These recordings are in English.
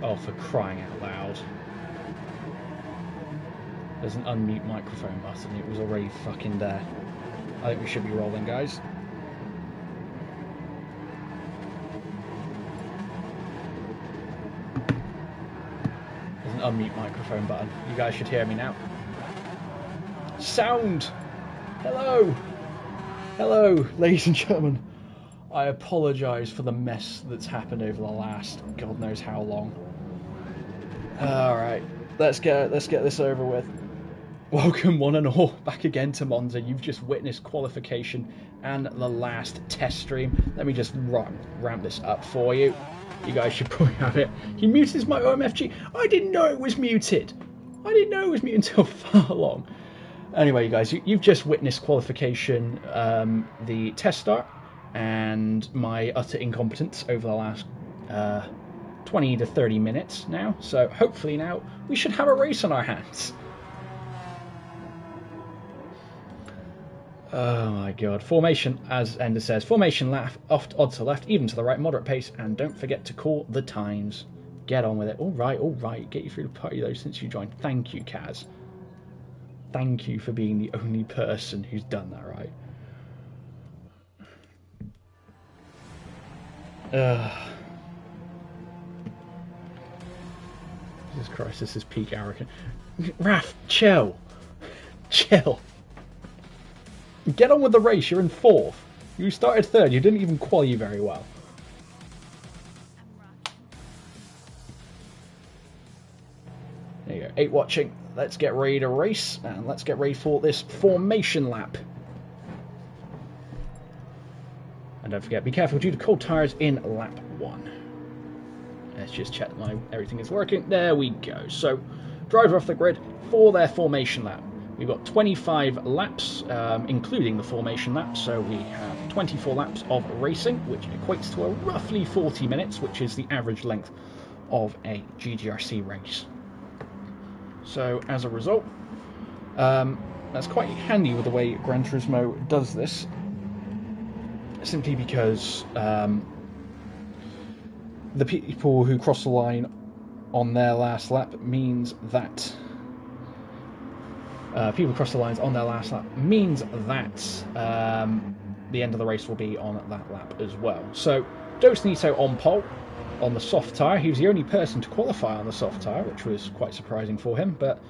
Oh, for crying out loud. There's an unmute microphone button. It was already fucking there. I think we should be rolling, guys. There's an unmute microphone button. You guys should hear me now. Sound! Hello! Hello, ladies and gentlemen. I apologise for the mess that's happened over the last God knows how long. Alright, let's get this over with. Welcome one and all back again to Monza. You've just witnessed qualification and the last test stream. Let me just ramp this up for you. You guys should probably have it. He muted my OMFG. I didn't know it was muted. I didn't know it was muted until far along. Anyway, you guys, you've just witnessed qualification, the test start, and my utter incompetence over the last 20 to 30 minutes now. So hopefully now we should have a race on our hands. Oh my god. Formation, as Ender says, formation left, odd to left, even to the right, moderate pace, and don't forget to call the times. Get on with it. Alright. Get you through the party though since you joined. Thank you, Kaz. Thank you for being the only person who's done that, right? Jesus Christ, this is peak arrogant. Raf, chill. Chill. Get on with the race, you're in 4th. You started 3rd, you didn't even qualify very well. There you go, 8 watching. Let's get ready to race, and let's get ready for this formation lap. And don't forget, be careful due to cold tyres in lap 1. Let's just check that everything is working. There we go. So, driver off the grid for their formation lap. We've got 25 laps, including the formation lap, so we have 24 laps of racing, which equates to a roughly 40 minutes, which is the average length of a GGRC race. So, as a result, that's quite handy with the way Gran Turismo does this, simply because the people who cross the line on their last lap means that the end of the race will be on that lap as well. So, Dos Nito on pole on the soft tyre. He was the only person to qualify on the soft tyre, which was quite surprising for him, but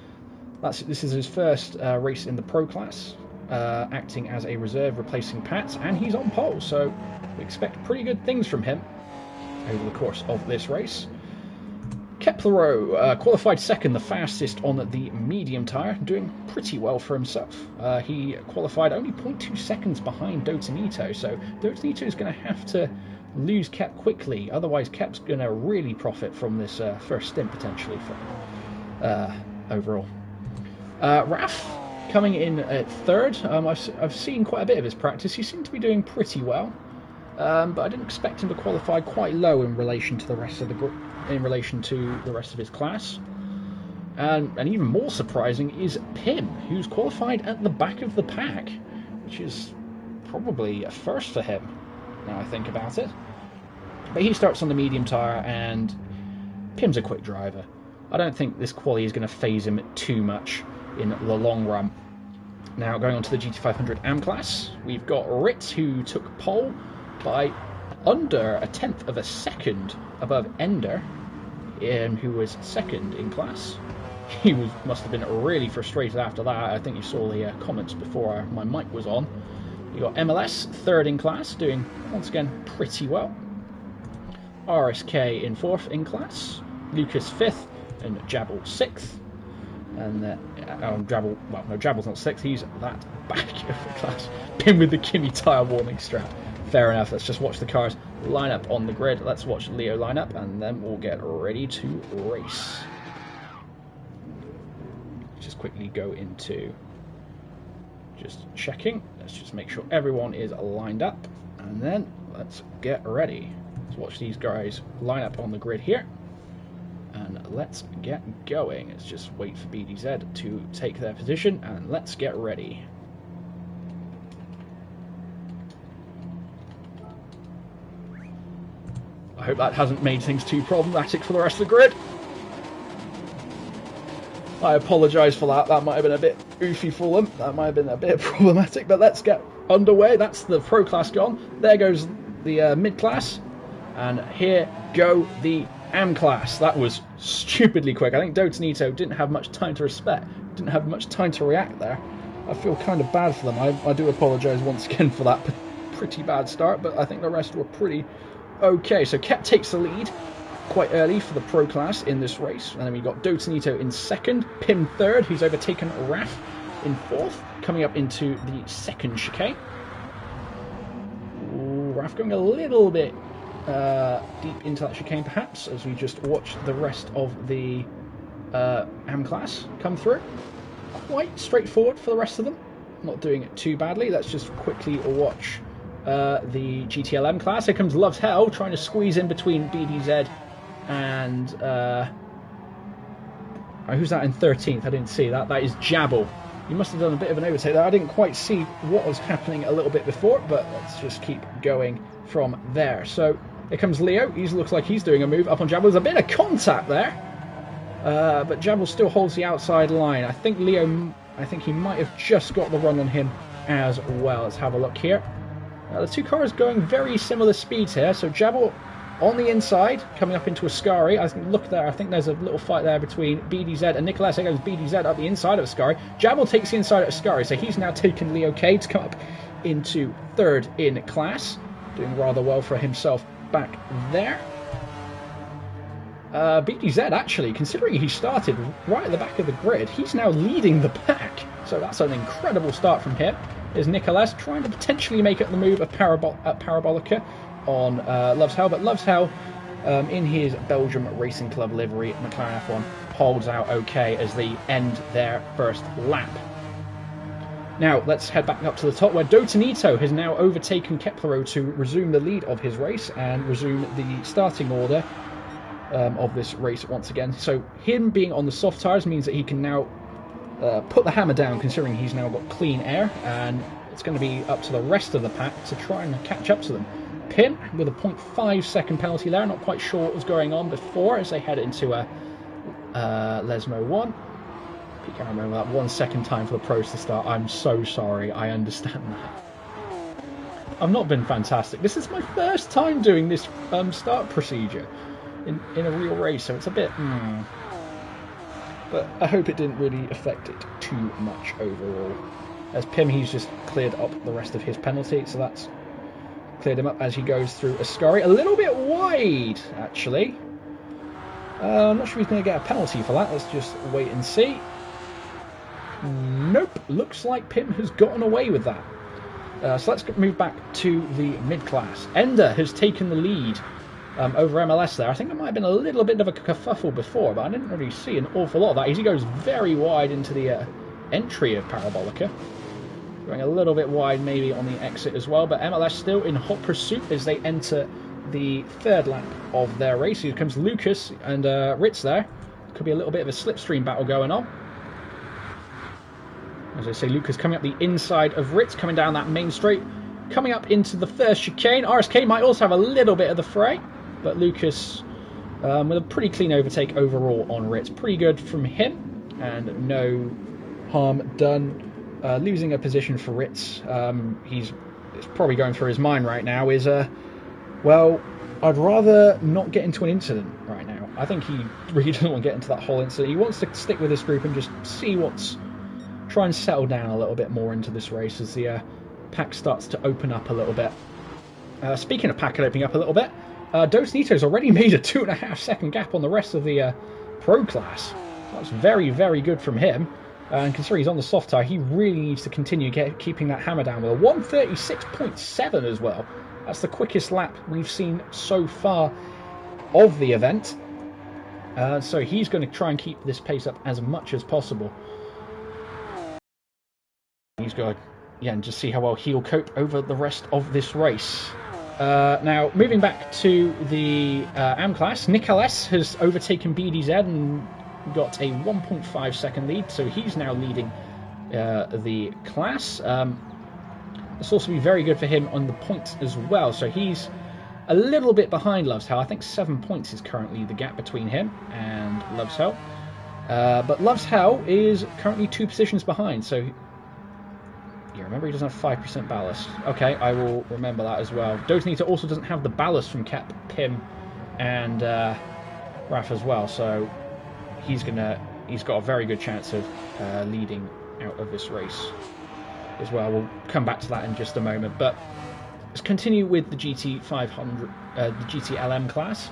this is his first race in the Pro class, acting as a reserve replacing Pat, and he's on pole, so we expect pretty good things from him over the course of this race. Keplero qualified 2nd, the fastest on the medium tyre, doing pretty well for himself. He qualified only 0.2 seconds behind Dotanito, so Dotanito is going to have to lose Kep quickly, otherwise Kep's going to really profit from this first stint potentially for overall. Raf coming in at 3rd. I've seen quite a bit of his practice. He seemed to be doing pretty well, but I didn't expect him to qualify quite low in relation to the rest of his class. And even more surprising is Pim, who's qualified at the back of the pack, which is probably a first for him, now I think about it. But he starts on the medium tyre, and Pim's a quick driver. I don't think this quali is going to phase him too much in the long run. Now, going on to the GT500 AM class, we've got Ritz, who took pole by under a 1/10 of a second above Ender, who was 2nd in class. He must have been really frustrated after that. I think you saw the comments before my mic was on. You got MLS 3rd in class, doing once again pretty well. RSK in 4th in class. Lucas 5th and Jabal 6th. And Jabal's not 6th. He's that back of the class. Pin with the Kimi tyre warning strap. Fair enough. Let's just watch the cars line up on the grid. Let's watch Leo line up, and then we'll get ready to race. Just quickly go into just checking. Let's just make sure everyone is lined up, and then let's get ready. Let's watch these guys line up on the grid here, and let's get going. Let's just wait for BDZ to take their position, and let's get ready. I hope that hasn't made things too problematic for the rest of the grid. I apologise for that. That might have been a bit oofy for them. That might have been a bit problematic, but let's get underway. That's the Pro Class gone. There goes the Mid Class. And here go the Am Class. That was stupidly quick. I think Dotanito didn't have much time to didn't have much time to react there. I feel kind of bad for them. I do apologise once again for that pretty bad start, but I think the rest were pretty okay. So Kep takes the lead quite early for the Pro Class in this race. And then we got Dotanito in second, Pim third, who's overtaken Raf in fourth, coming up into the second chicane. Ooh, Raf going a little bit deep into that chicane perhaps, as we just watch the rest of the Am Class come through. Quite straightforward for the rest of them, not doing it too badly. Let's just quickly watch the GTLM Class. Here comes Loves Hell trying to squeeze in between BDZ and who's that in 13th? I didn't see that. That is Jabble. You must have done a bit of an overtake there. I didn't quite see what was happening a little bit before, but let's just keep going from there. So here comes Leo. He looks like he's doing a move up on Jabble. There's a bit of contact there, but Jabble still holds the outside line. I think he might have just got the run on him as well. Let's have a look here. The two cars going very similar speeds here. So Jabble on the inside, coming up into Ascari. Look there, I think there's a little fight there between BDZ and Nicholas. Here goes BDZ up the inside of Ascari. Jabble takes the inside of Ascari, so he's now taken Leo K to come up into third in class. Doing rather well for himself back there. BDZ, actually, considering he started right at the back of the grid, he's now leading the pack. So that's an incredible start from him. Here's Nicholas trying to potentially make it the move at Parabolica on Loves Hell, but Loves Hell in his Belgium Racing Club livery, McLaren F1, holds out okay as they end their first lap. Now let's head back up to the top, where Dotanito has now overtaken Keplero to resume the lead of his race and resume the starting order of this race once again. So him being on the soft tyres means that he can now put the hammer down, considering he's now got clean air, and it's going to be up to the rest of the pack to try and catch up to them. Pim with a 0.5 second penalty there, not quite sure what was going on before as they head into a Lesmo 1. I can't remember that 1 second time for the pros to start. I'm so sorry, I understand that. I've not been fantastic. This is my first time doing this start procedure in a real race, so it's a bit... But I hope it didn't really affect it too much overall. As Pim, he's just cleared up the rest of his penalty, so that's cleared him up as he goes through Ascari. A little bit wide, actually. I'm not sure he's going to get a penalty for that. Let's just wait and see. Nope. Looks like Pim has gotten away with that. So let's move back to the mid-class. Ender has taken the lead over MLS there. I think there might have been a little bit of a kerfuffle before, but I didn't really see an awful lot of that. As he goes very wide into the entry of Parabolica. Going a little bit wide maybe on the exit as well, but MLS still in hot pursuit as they enter the third lap of their race. Here comes Lucas and Ritz there. Could be a little bit of a slipstream battle going on. As I say, Lucas coming up the inside of Ritz, coming down that main straight, coming up into the first chicane. RSK might also have a little bit of the fray, but Lucas with a pretty clean overtake overall on Ritz. Pretty good from him, and no harm done. Losing a position for Ritz, it's probably going through his mind right now, is, well, I'd rather not get into an incident right now. I think he really doesn't want to get into that whole incident. He wants to stick with this group and just see try and settle down a little bit more into this race as the pack starts to open up a little bit. Speaking of pack opening up a little bit, Dotanito's already made a 2.5 second gap on the rest of the Pro Class. That's very, very good from him. And considering he's on the soft tyre, he really needs to continue keeping that hammer down with a 1:36.7 as well. That's the quickest lap we've seen so far of the event. So he's going to try and keep this pace up as much as possible. He's got to, and just see how well he'll cope over the rest of this race. Now, moving back to the AM class, Nicholas has overtaken BDZ and got a 1.5 second lead, so he's now leading the class. This will also be very good for him on the points as well, so he's a little bit behind Loves Hell. I think 7 points is currently the gap between him and Loves Hell. But Loves Hell is currently 2 positions behind, so... Yeah, remember he doesn't have 5% ballast. Okay, I will remember that as well. Dotanito also doesn't have the ballast from Cap, Pim, and Raf as well, so he's got a very good chance of leading out of this race as well. We'll come back to that in just a moment, but let's continue with the GT 500, the GT LM class.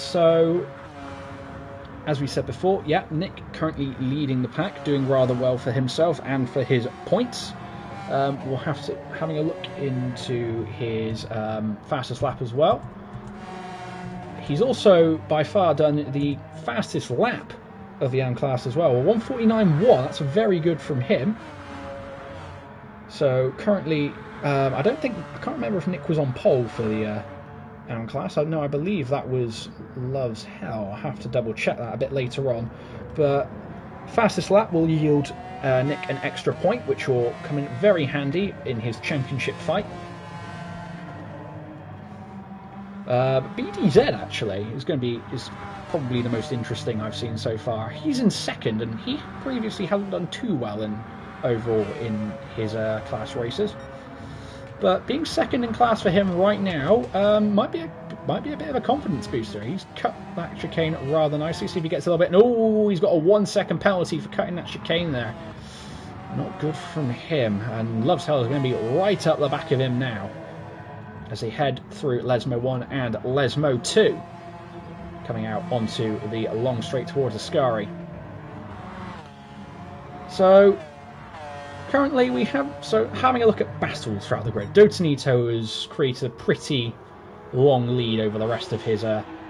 So, as we said before, yeah, Nick currently leading the pack, doing rather well for himself and for his points. We'll have to having a look into his fastest lap as well. He's also by far done the fastest lap of the AM class as well. 1:49.1. That's very good from him. So currently, I can't remember if Nick was on pole for the AM class. No, I believe that was Loves Hell. I'll have to double check that a bit later on. But fastest lap will yield Nick an extra point, which will come in very handy in his championship fight. BDZ actually is probably the most interesting I've seen so far. He's in second, and he previously hasn't done too well overall in his class races. But being second in class for him right now might be a bit of a confidence booster. He's cut that chicane rather nicely. See if he gets a little bit. Oh, he's got a 1 second penalty for cutting that chicane there. Not good from him. And Loves Hell is going to be right up the back of him now as they head through Lesmo 1 and Lesmo 2, coming out onto the long straight towards Ascari. So currently having a look at battles throughout the grid. Dotanito has created a pretty long lead over the rest of his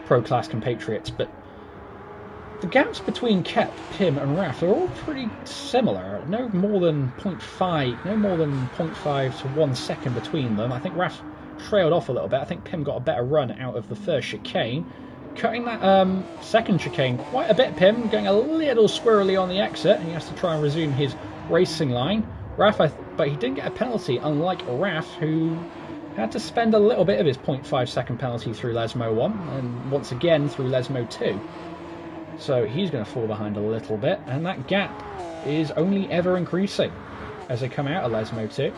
pro class compatriots, but the gaps between Kep, Pim and Raf are all pretty similar. No more than 0.5 to 1 second between them. I think Raf trailed off a little bit. I think Pim got a better run out of the first chicane. Cutting that second chicane quite a bit, Pim, going a little squirrely on the exit, and he has to try and resume his racing line. Raf, but he didn't get a penalty, unlike Raf, who had to spend a little bit of his 0.5 second penalty through Lesmo 1, and once again through Lesmo 2. So he's going to fall behind a little bit, and that gap is only ever increasing as they come out of Lesmo 2.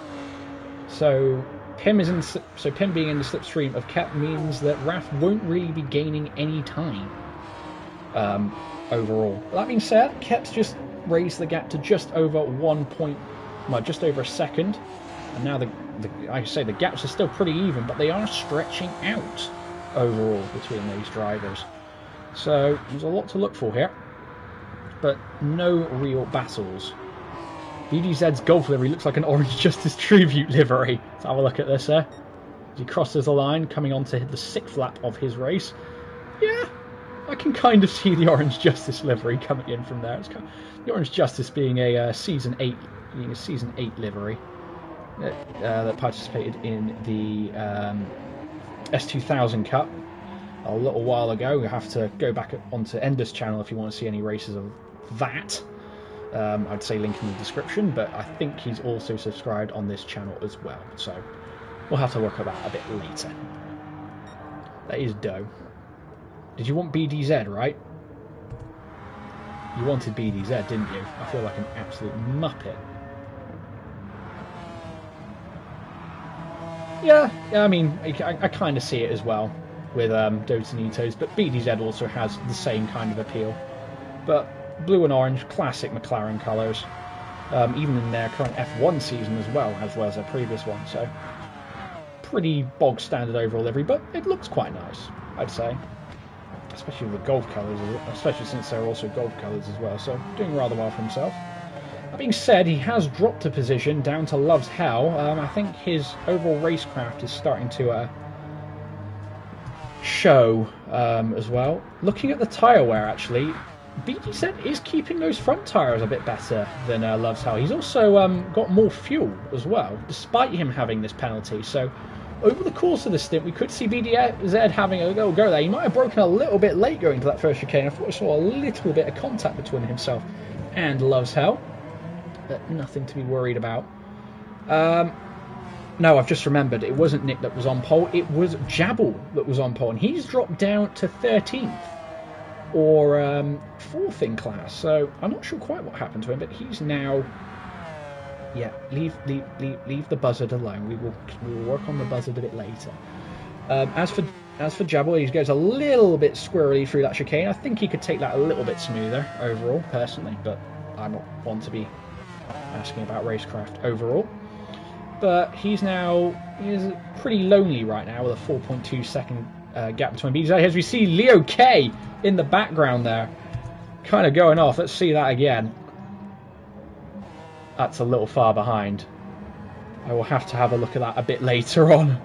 So Pim being in the slipstream of Kep means that Raf won't really be gaining any time overall. That being said, Kep's just raised the gap to just over just over a second, and now like I say, the gaps are still pretty even, but they are stretching out overall between these drivers. So there's a lot to look for here, but no real battles. BDZ's golf livery looks like an Orange Justice tribute livery. Let's have a look at this there. As he crosses the line, coming on to the 6th lap of his race. Yeah, I can kind of see the Orange Justice livery coming in from there. It's the Orange Justice being a season 8 livery that participated in the S2000 Cup a little while ago. You'll have to go back onto Ender's channel if you want to see any races of that. I'd say link in the description, but I think he's also subscribed on this channel as well, so we'll have to work at that a bit later. That is Doe. Did you want BDZ, right? You wanted BDZ, didn't you? I feel like an absolute muppet. Yeah, I mean, I kind of see it as well with Dotanitos, but BDZ also has the same kind of appeal. But blue and orange, classic McLaren colours, even in their current F1 season as well as their previous one. So pretty bog standard overall livery, but it looks quite nice, I'd say, especially with the gold colours, especially since they're also gold colours as well. So doing rather well for himself. That being said, he has dropped a position down to Loves Hell. I think his overall racecraft is starting to show as well. Looking at the tyre wear, actually, BDZ is keeping those front tyres a bit better than Loves Hell. He's also got more fuel as well, despite him having this penalty. So over the course of the stint, we could see BDZ having a little go there. He might have broken a little bit late going to that first chicane. I thought I saw a little bit of contact between himself and Loves Hell, but nothing to be worried about. No, I've just remembered. It wasn't Nick that was on pole. It was Jabal that was on pole. And he's dropped down to 13th. Or 4th in class. So I'm not sure quite what happened to him. But he's now... Yeah, leave the buzzard alone. We will work on the buzzard a bit later. As for Jabal, he goes a little bit squirrely through that chicane. I think he could take that a little bit smoother overall, personally. But I'm not one to be asking about racecraft overall. But he's pretty lonely right now with a 4.2 second gap between beats. As we see Leo K in the background there, kind of going off. Let's see that again. That's a little far behind. I will have to have a look at that a bit later on.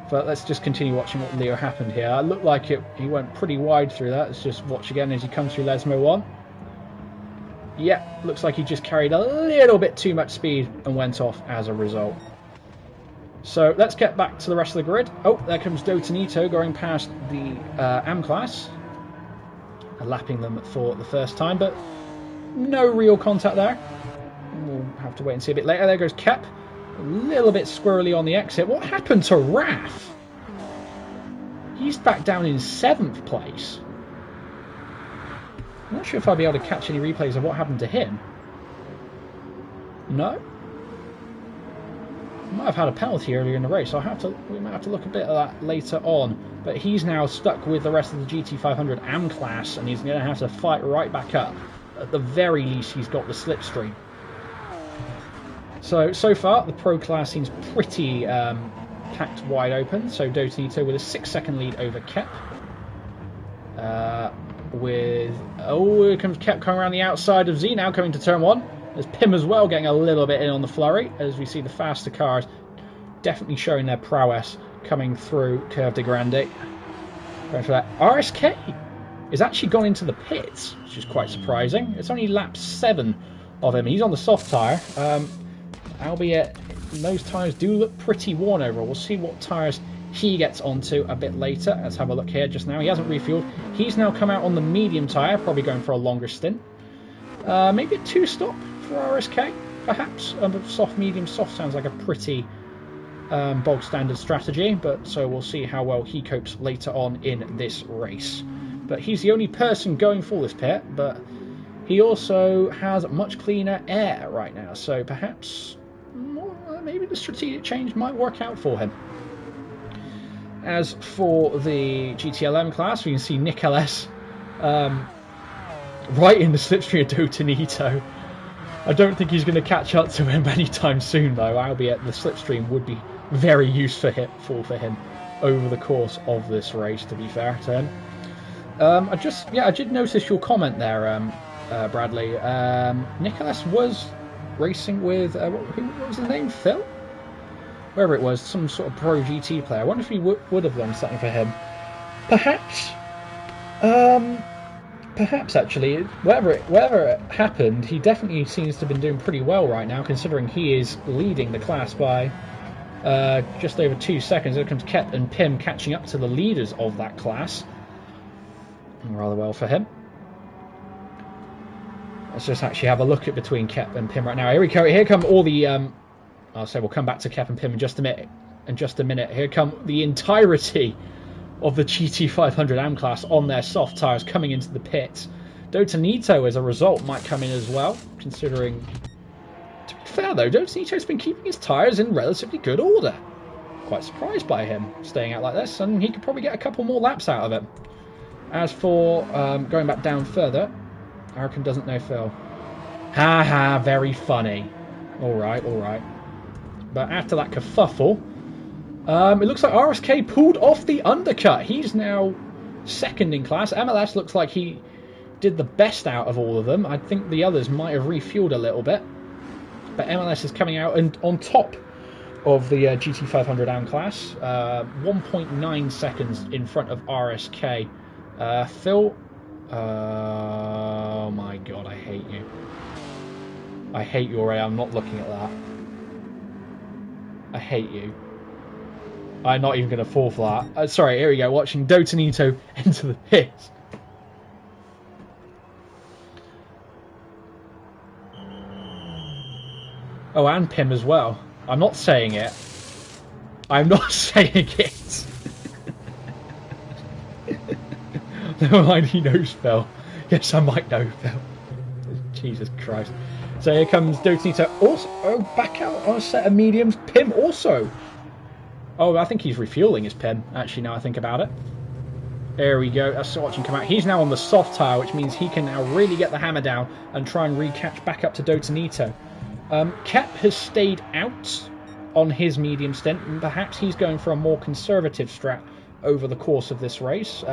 But let's just continue watching what Leo happened here. It looked like he went pretty wide through that. Let's just watch again as he comes through Lesmo 1. Yeah, looks like he just carried a little bit too much speed and went off as a result. So let's get back to the rest of the grid. Oh, there comes Dotanito going past the AM class. Lapping them for the first time, but no real contact there. We'll have to wait and see a bit later. There goes Kep. A little bit squirrely on the exit. What happened to Raf? He's back down in 7th place. I'm not sure if I'll be able to catch any replays of what happened to him. No? Might have had a penalty earlier in the race, so we might have to look a bit at that later on. But he's now stuck with the rest of the GT500 AM class, and he's going to have to fight right back up. At the very least, he's got the slipstream. So far, the Pro class seems pretty packed wide open. So Dotanito with a 6-second lead over Kep. Here comes Kep coming around the outside of Z, now coming to turn 1. There's Pim as well getting a little bit in on the flurry, as we see the faster cars definitely showing their prowess coming through Curve de Grande. Going for that. RSK is actually gone into the pits, which is quite surprising. It's only lap 7 of him. He's on the soft tyre, albeit those tyres do look pretty worn overall. We'll see what tyres he gets onto a bit later. Let's have a look here just now. He hasn't refueled. He's now come out on the medium tyre, probably going for a longer stint. Maybe a 2-stop for RSK, perhaps. Soft, medium, soft sounds like a pretty bog standard strategy, but so we'll see how well he copes later on in this race. But he's the only person going for this pit, but he also has much cleaner air right now, so perhaps maybe the strategic change might work out for him. As for the GTLM class, we can see Nick LS right in the slipstream of Dotanito. I don't think he's going to catch up to him anytime soon, though, albeit the slipstream would be very useful for him over the course of this race, to be fair to him. I did notice your comment there, Bradley. Nicholas was racing with, what was his name, Phil? Wherever it was, some sort of pro GT player. I wonder if he would have done something for him. Perhaps. Perhaps, actually. Whatever it happened, he definitely seems to have been doing pretty well right now, considering he is leading the class by just over 2 seconds. There comes Kep and Pim catching up to the leaders of that class. Rather well for him. Let's just actually have a look at between Kep and Pim right now. Here we go. Here come all the... I'll say we'll come back to Kep and Pim in just a minute. Here come the entirety of the GT500 AM class on their soft tyres coming into the pits. Dotanito, as a result, might come in as well, considering... To be fair, though, Dotanito's been keeping his tyres in relatively good order. Quite surprised by him staying out like this, and he could probably get a couple more laps out of it. As for going back down further, Arakan doesn't know Phil. Ha ha, very funny. Alright. But after that kerfuffle, it looks like RSK pulled off the undercut. He's now second in class. MLS looks like he did the best out of all of them. I think the others might have refueled a little bit. But MLS is coming out and on top of the GT500 AM class. 1.9 seconds in front of RSK. Phil... oh my god, I hate you. I hate you, Ray. I'm not looking at that. I hate you. I'm not even going to fall for that. Sorry, here we go. Watching Dotanito into the pits. Oh, and Pim as well. I'm not saying it. I'm not saying it. Never mind, he knows Phil. Yes, I might know Phil. Jesus Christ. So here comes Dotanito. Also, back out on a set of mediums. Pim also. Oh, I think he's refueling his Pim, actually, now I think about it. There we go. That's watching come out. He's now on the soft tire, which means he can now really get the hammer down and try and re-catch back up to Dotanito. Kep has stayed out on his medium stint, and perhaps he's going for a more conservative strat over the course of this race,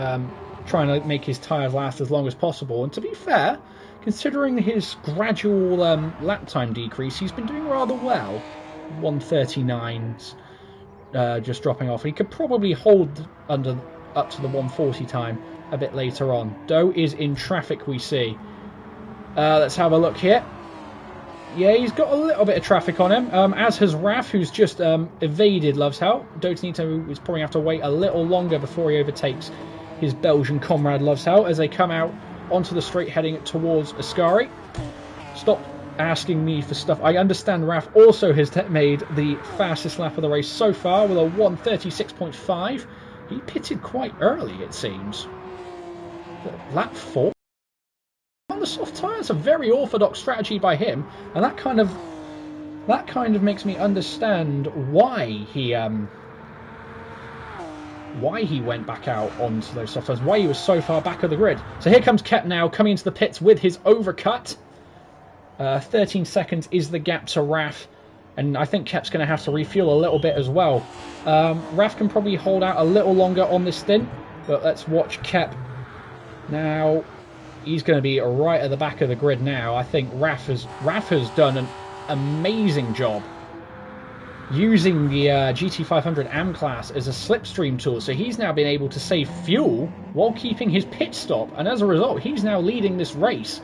trying to make his tyres last as long as possible. And to be fair, considering his gradual lap time decrease, he's been doing rather well. 139's just dropping off. He could probably hold up to the 140 time a bit later on. Doe is in traffic, we see. Let's have a look here. Yeah, he's got a little bit of traffic on him, as has Raf, who's just evaded Loves Hell. Dotanito is probably have to wait a little longer before he overtakes his Belgian comrade Loves Hell as they come out onto the straight heading towards Ascari. Stop asking me for stuff. I understand Raf also has made the fastest lap of the race so far with a 1:36.5. He pitted quite early, it seems. Lap 4 on the soft tyres, a very orthodox strategy by him, and that kind of makes me understand why he went back out onto those soft tyres, why he was so far back of the grid. So here comes Kep now coming into the pits with his overcut. 13 seconds is the gap to Raf, and I think Kep's going to have to refuel a little bit as well. Raf can probably hold out a little longer on this stint, but let's watch Kep. Now, he's going to be right at the back of the grid now. I think Raf has done an amazing job using the GT500 AM class as a slipstream tool. So he's now been able to save fuel while keeping his pit stop, and as a result, he's now leading this race.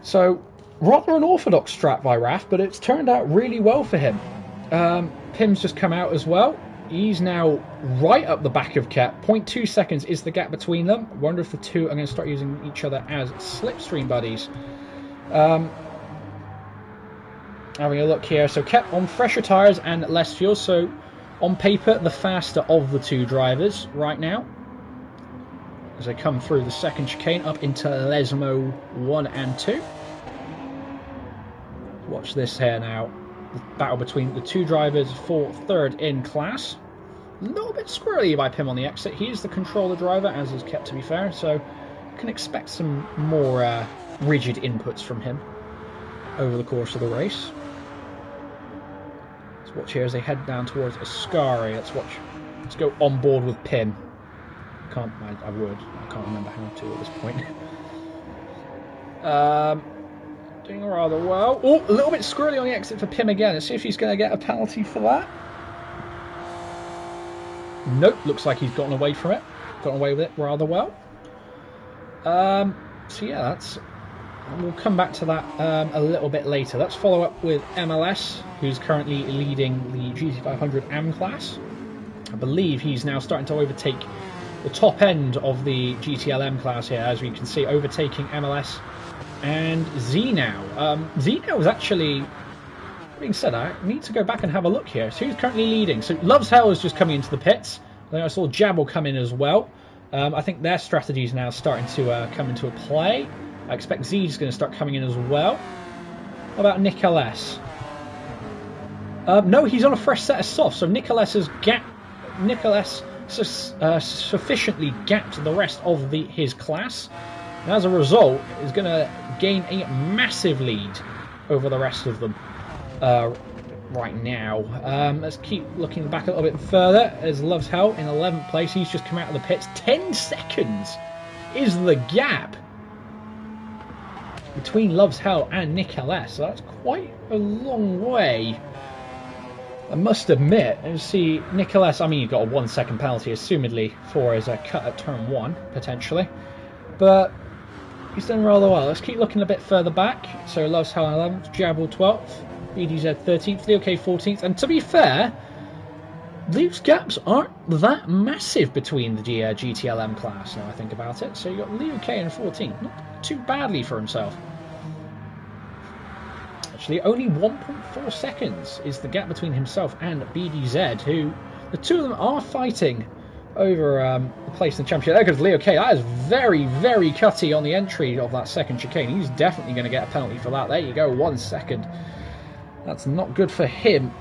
So, rather unorthodox strat by Raf, but it's turned out really well for him. Pim's just come out as well. He's now right up the back of Kep. 0.2 seconds is the gap between them. I wonder if the two are going to start using each other as slipstream buddies. Having a look here. So Kep on fresher tyres and less fuel. So on paper, the faster of the two drivers right now. As they come through the second chicane up into Lesmo 1 and 2. Watch this here now. The battle between the two drivers for third in class. A little bit squirrely by Pim on the exit. He is the controller driver, as is Kep, to be fair, so you can expect some more rigid inputs from him over the course of the race. Let's watch here as they head down towards Ascari. Let's go on board with Pim. I can't remember how to at this point. Doing rather well. Oh, a little bit squirrely on the exit for Pim again. Let's see if he's going to get a penalty for that. Nope, looks like he's gotten away from it. Gotten away with it rather well. So yeah, we'll come back to that a little bit later. Let's follow up with MLS, who's currently leading the GT500 AM class. I believe he's now starting to overtake the top end of the GTLM class here, as we can see, overtaking MLS and Z now. Z now is actually, being said, I need to go back and have a look here. So who's currently leading? So Loves Hell is just coming into the pits. Then I saw Jab will come in as well. I think their strategy is now starting to come into a play. I expect Z is going to start coming in as well. What about Nicolas? No, he's on a fresh set of softs. So Nicolas sufficiently gapped the rest of his class, and as a result is going to gain a massive lead over the rest of them right now. Let's keep looking back a little bit further as Loves Hell in 11th place. He's just come out of the pits. 10 seconds is the gap between Loves Hell and Nicolas, so that's quite a long way. I must admit, and see Nicolas, I mean, you've got a 1 second penalty, assumedly, for his cut at turn 1, potentially. But he's done rather well. Let's keep looking a bit further back. So Loves Hell 11th, Jabble 12th, BDZ 13th, Leo K 14th. And to be fair, these gaps aren't that massive between the GTLM class, now I think about it. So you've got Leo K in 14th, not too badly for himself. actually. Only 1.4 seconds is the gap between himself and BDZ, who the two of them are fighting over the place in the championship. There goes Leo K. That is very, very cutty on the entry of that second chicane. He's definitely going to get a penalty for that. There you go, 1 second. That's not good for him.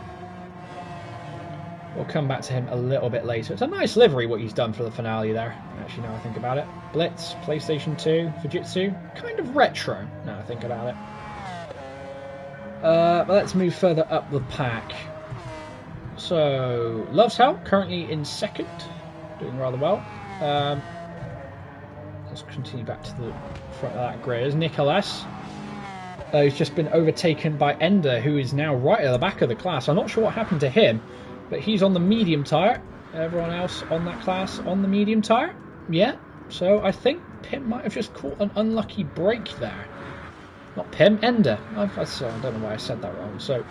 We'll come back to him a little bit later. It's a nice livery what he's done for the finale there. Actually, now I think about it. Blitz, PlayStation 2, Fujitsu. Kind of retro, now I think about it. But let's move further up the pack. So, Loves Hell, currently in second. Doing rather well. Let's continue back to the front of that grid. There's Nicholas. Who's just been overtaken by Ender, who is now right at the back of the class. I'm not sure what happened to him, but he's on the medium tyre. Everyone else on that class on the medium tyre. Yeah, so I think Pim might have just caught an unlucky break there. Not Pim, Ender. I don't know why I said that wrong. So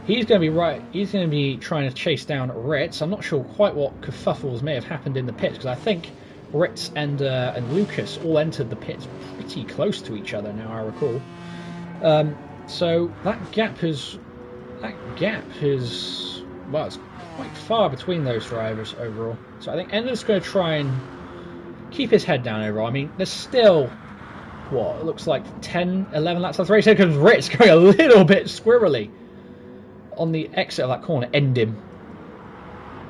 he's going to be right. He's going to be trying to chase down Ritz. I'm not sure quite what kerfuffles may have happened in the pits, because I think Ritz and Lucas all entered the pits pretty close to each other. Now I recall. So that gap is well, it's quite far between those drivers overall. So I think Ender's going to try and keep his head down overall. I mean, there's still, what, it looks like 10, 11 laps left the race. Here comes Ritz going a little bit squirrely on the exit of that corner. End him.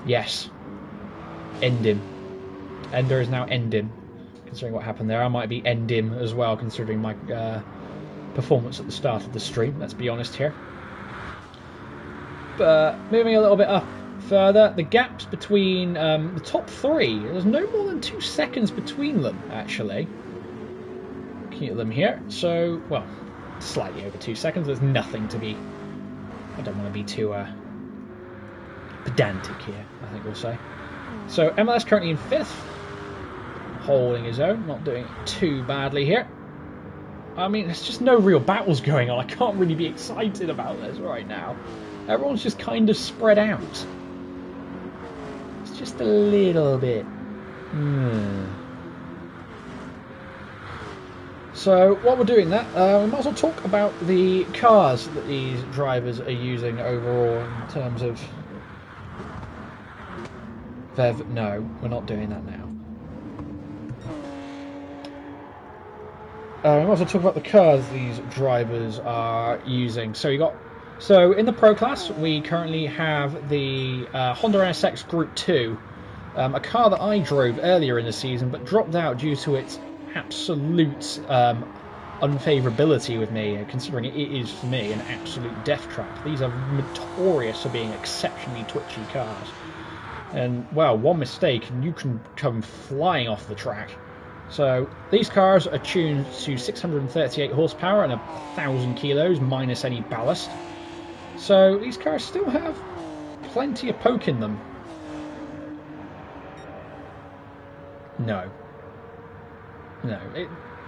Yes. End him. Ender is now end him. Considering what happened there, I might be end him as well, considering my performance at the start of the stream. Let's be honest here. But moving a little bit up further, the gaps between the top three, there's no more than 2 seconds between them, actually. Looking at them here. So, well, slightly over 2 seconds. There's nothing to be... I don't want to be too pedantic here, I think we'll say. So, MLS currently in 5th. Holding his own, not doing too badly here. I mean, there's just no real battles going on. I can't really be excited about this right now. Everyone's just kind of spread out. It's just a little bit. So, while we're doing that, we might as well talk about the cars that these drivers are using overall in terms of... No, we're not doing that now. We might as well talk about the cars these drivers are using. So in the Pro class, we currently have the Honda NSX Group 2, a car that I drove earlier in the season, but dropped out due to its absolute unfavourability with me, considering it is for me an absolute death trap. These are notorious for being exceptionally twitchy cars, and well, one mistake and you can come flying off the track. So these cars are tuned to 638 horsepower and 1,000 kilos minus any ballast. So these cars still have plenty of poke in them.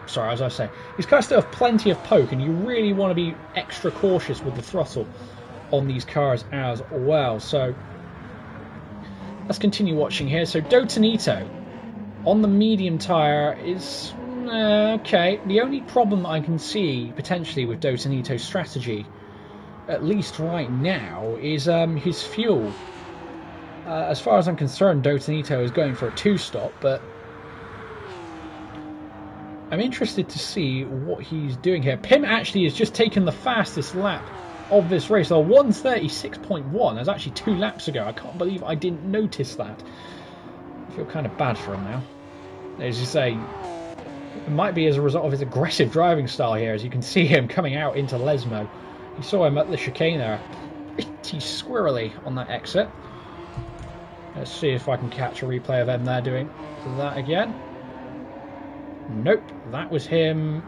Sorry, as I was saying, these cars still have plenty of poke, and you really want to be extra cautious with the throttle on these cars as well. So let's continue watching here. So Dotanito on the medium tyre is okay. The only problem that I can see potentially with Dotanito's strategy, at least right now, is his fuel. As far as I'm concerned, Dotanito is going for a 2-stop, but I'm interested to see what he's doing here. Pim actually has just taken the fastest lap of this race. 1:36.1. That's actually 2 laps ago. I can't believe I didn't notice that. I feel kind of bad for him now. As you say, it might be as a result of his aggressive driving style here, as you can see him coming out into Lesmo. You saw him at the chicane there, pretty squirrely on that exit. Let's see if I can catch a replay of him there doing that again. Nope, that was him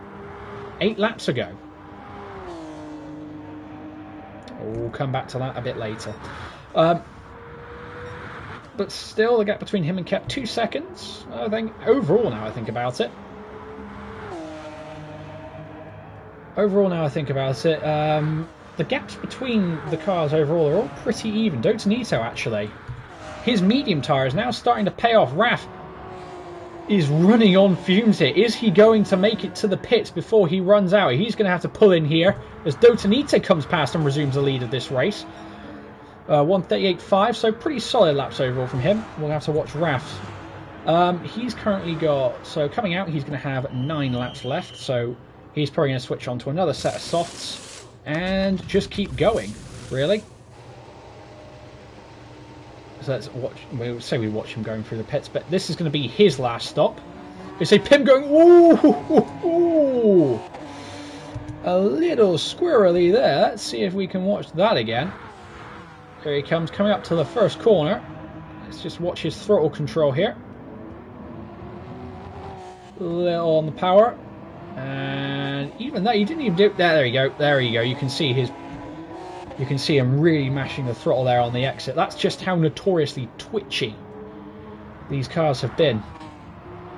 8 laps ago. We'll come back to that a bit later. But still, the gap between him and Kep, 2 seconds. I think overall, now I think about it. The gaps between the cars overall are all pretty even. Dotanito, actually, his medium tyre is now starting to pay off. Raf is running on fumes here. Is he going to make it to the pits before he runs out? He's going to have to pull in here as Dotanite comes past and resumes the lead of this race. 1:38.5, so pretty solid laps overall from him. We'll have to watch Raf. He's currently got, so coming out, he's going to have 9 laps left, so he's probably going to switch on to another set of softs and just keep going, really. So let's watch. We'll say we watch him going through the pits, but this is going to be his last stop. We see Pim going, ooh, a little squirrely there. Let's see if we can watch that again. Here he comes, coming up to the first corner. Let's just watch his throttle control here. A little on the power, and even though he didn't even do it, there you go. There you go. You can see his. You can see him really mashing the throttle there on the exit. That's just how notoriously twitchy these cars have been.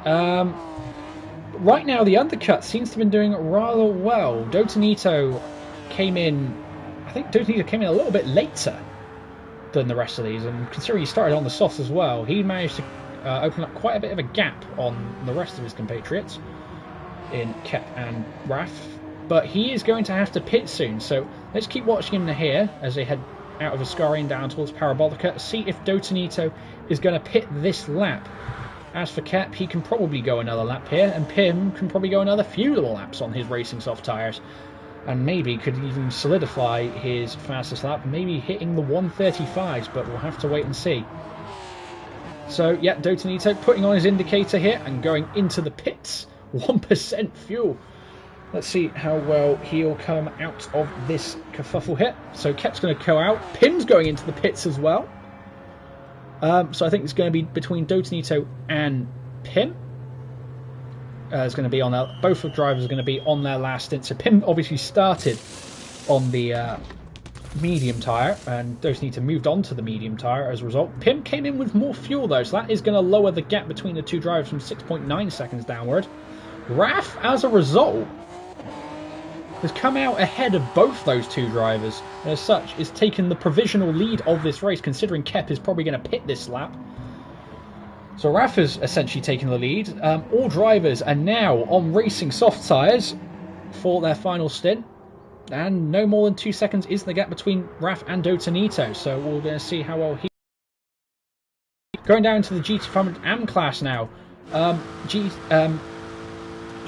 Right now, the undercut seems to have been doing rather well. Dotanito came in... I think Dotanito came in a little bit later than the rest of these. And considering he started on the softs as well, he managed to open up quite a bit of a gap on the rest of his compatriots in Kep and Raf. But he is going to have to pit soon, so let's keep watching him here as they head out of Ascarian down towards Parabolica. See if Dotanito is going to pit this lap. As for Kep, he can probably go another lap here, and Pim can probably go another few little laps on his racing soft tyres. And maybe could even solidify his fastest lap, maybe hitting the 1:35s, but we'll have to wait and see. So, yeah, Dotanito putting on his indicator here and going into the pits. 1% fuel. Let's see how well he'll come out of this kerfuffle here. So Kep's going to go out. Pim's going into the pits as well. So I think it's going to be between Dotanito and Pim. It's going to be on their, both of the drivers are going to be on their last stint. So Pim obviously started on the medium tyre, and Dotanito moved on to the medium tyre as a result. Pim came in with more fuel though, so that is going to lower the gap between the two drivers from 6.9 seconds downward. Raf, as a result, has come out ahead of both those two drivers, and as such is taken the provisional lead of this race, considering Kep is probably going to pit this lap. So Raf has essentially taken the lead. All drivers are now on racing soft tyres for their final stint, and no more than 2 seconds is the gap between Raf and Dotanito, so we're going to see how well he... Going down to the GT500 AM class now.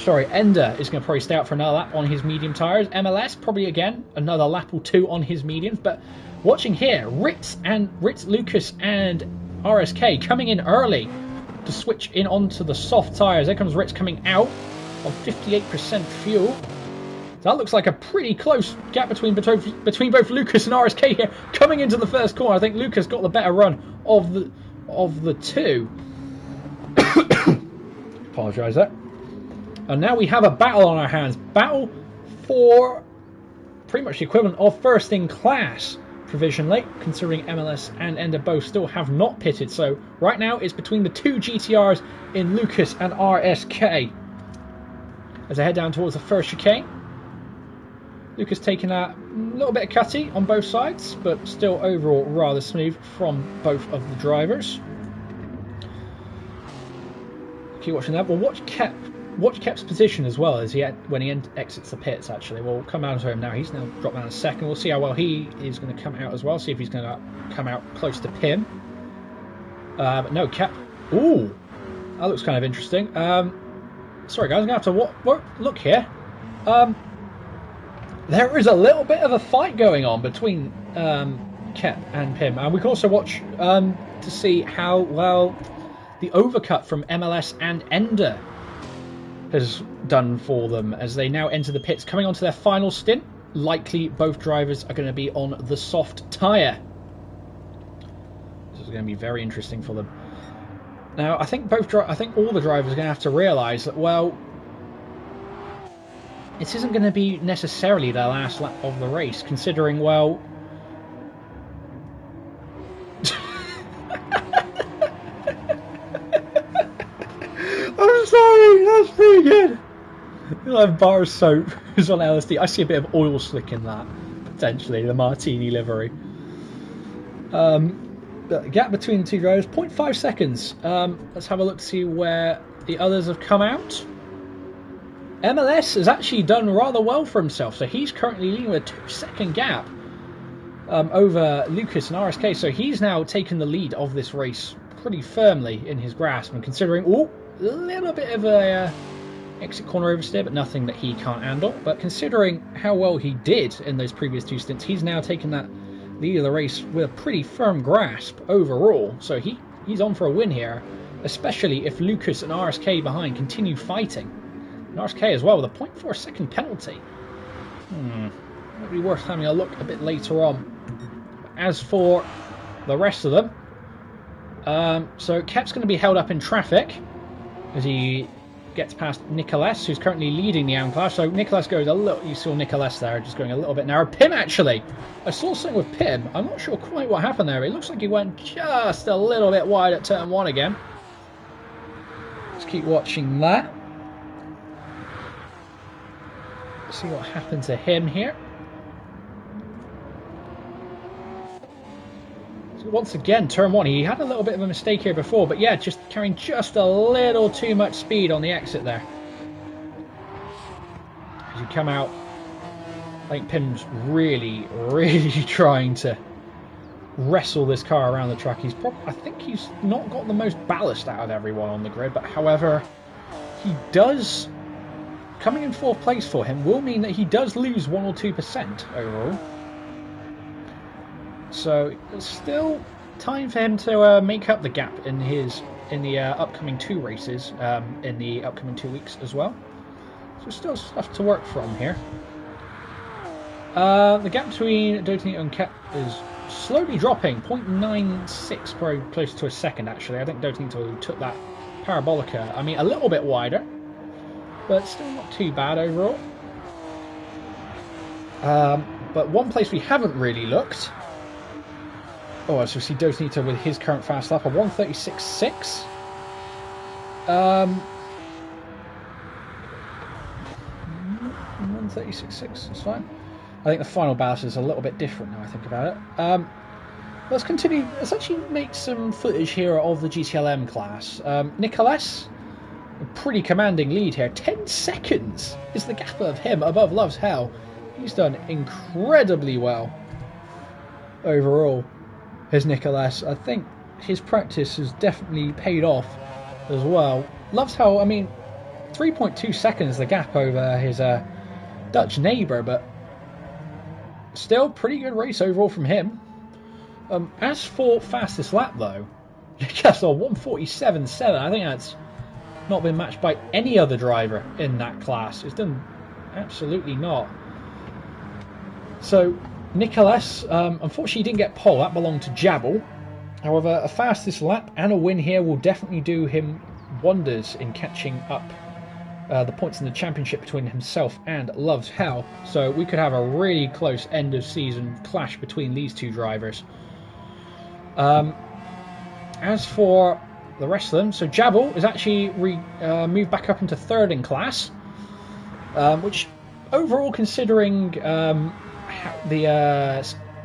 Ender is going to probably stay out for another lap on his medium tyres. MLS, probably again, another lap or two on his mediums. But watching here, Ritz, Lucas and RSK coming in early to switch in onto the soft tyres. There comes Ritz coming out on 58% fuel. So that looks like a pretty close gap between both Lucas and RSK here. Coming into the first corner, I think Lucas got the better run of the two. Apologise there. And now we have a battle on our hands. Battle for pretty much the equivalent of first in class provisionally, considering MLS and Ender both still have not pitted. So right now it's between the two GTRs in Lucas and RSK. As I head down towards the first chicane. Lucas taking a little bit of cutty on both sides, but still overall rather smooth from both of the drivers. Keep watching that. We'll watch Kep's position as well as when he exits the pits. Actually, we'll come down to him now. He's now dropped down a second. We'll see how well he is going to come out as well. See if he's going to come out close to Pim. But no, Kep. Ooh, that looks kind of interesting. Sorry guys, I'm going to have to look here. There is a little bit of a fight going on between Kep and Pim, and we can also watch to see how well the overcut from MLS and Ender has done for them as they now enter the pits, coming onto their final stint. Likely both drivers are going to be on the soft tyre. This is going to be very interesting for them. Now, I think all the drivers are going to have to realise that, well, this isn't going to be necessarily their last lap of the race, considering, well, I'm sorry, that's pretty good. Like bar of soap is on LSD. I see a bit of oil slick in that, potentially, the martini livery. The gap between the two drivers, 0.5 seconds. Let's have a look to see where the others have come out. MLS has actually done rather well for himself, so he's currently leading with a 2-second gap over Lucas and RSK, so he's now taken the lead of this race pretty firmly in his grasp, and considering, a little bit of a exit corner oversteer, but nothing that he can't handle. But considering how well he did in those previous 2 stints, he's now taken that lead of the race with a pretty firm grasp overall. So he's on for a win here, especially if Lucas and RSK behind continue fighting. And RSK as well with a 0.4 second penalty. Might be worth having a look a bit later on. As for the rest of them, so Kep's going to be held up in traffic as he gets past Nicolas, who's currently leading the AM class. So Nicolas goes a little, you saw Nicolas there just going a little bit narrow. Pim, actually, I saw something with Pim. I'm not sure quite what happened there. It looks like he went just a little bit wide at turn 1 again. Let's keep watching that. See what happened to him here. So once again, turn 1, he had a little bit of a mistake here before, but yeah, just carrying just a little too much speed on the exit there. As you come out, I think Pim's really trying to wrestle this car around the track. I think he's not got the most ballast out of everyone on the grid, but however, he does, coming in 4th place for him will mean that he does lose 1 or 2% overall. So there's still time for him to make up the gap in the upcoming 2 races in the upcoming 2 weeks as well. So still stuff to work from here. The gap between Dotanito and Kep is slowly dropping, 0.96, probably close to a second actually. I think Dotanito took that Parabolica, I mean a little bit wider, but still not too bad overall. But one place we haven't really looked. Oh, as we see Dotanito with his current fast lap, a 1:36.6. 1:36.6, that's fine. I think the final ballast is a little bit different now I think about it. Let's continue. Let's actually make some footage here of the GTLM class. Nicolas, a pretty commanding lead here. 10 seconds is the gap of him above Loves Hell. He's done incredibly well overall. Here's Nicolas. I think his practice has definitely paid off as well. Loves Hell, I mean, 3.2 seconds the gap over his Dutch neighbour, but still pretty good race overall from him. As for fastest lap though, Nicolas on 1:47.7. I think that's not been matched by any other driver in that class. It's done absolutely not. So Nicolas, unfortunately didn't get pole, that belonged to Jabal. However, a fastest lap and a win here will definitely do him wonders in catching up the points in the championship between himself and Loves Hell. So we could have a really close end of season clash between these two drivers. As for the rest of them, so Jabal is actually moved back up into 3rd in class, which overall, considering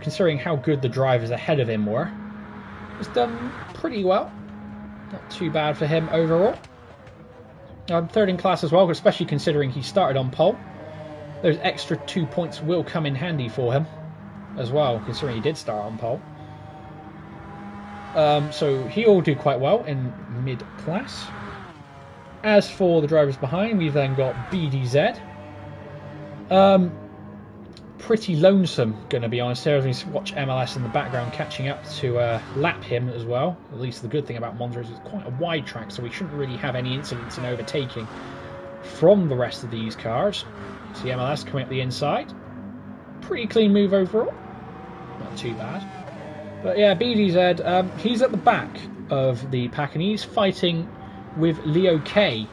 considering how good the drivers ahead of him were, has done pretty well. Not too bad for him overall. 3rd in class as well, especially considering he started on pole. Those extra 2 points will come in handy for him as well, considering he did start on pole. So he'll do quite well in mid-class. As for the drivers behind, we've then got BDZ. Pretty lonesome, going to be honest here, as we watch MLS in the background catching up to lap him as well. At least the good thing about Monza is it's quite a wide track, so we shouldn't really have any incidents in overtaking from the rest of these cars. See MLS coming up the inside. Pretty clean move overall. Not too bad. But yeah, BDZ, he's at the back of the pack, and he's fighting with Leo K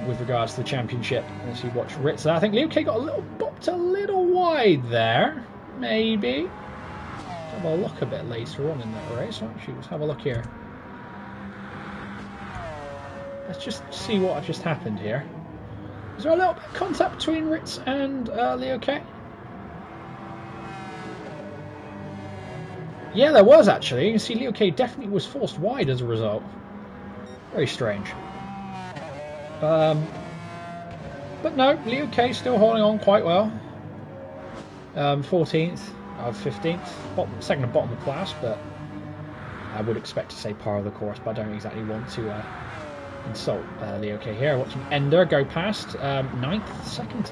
with regards to the championship. As you watch Ritz, I think Leo K got bopped a little wide there, maybe. Have a look a bit later on in that race. Actually, let's have a look here. Let's just see what just happened here. Is there a little bit of contact between Ritz and Leo K? Yeah, there was actually. You can see Leo K definitely was forced wide as a result. Very strange. But no, Leo K still holding on quite well. 14th of 15th, second and bottom of class, but I would expect to say par of the course, but I don't exactly want to insult Leo K here. Watching Ender go past 9th, second.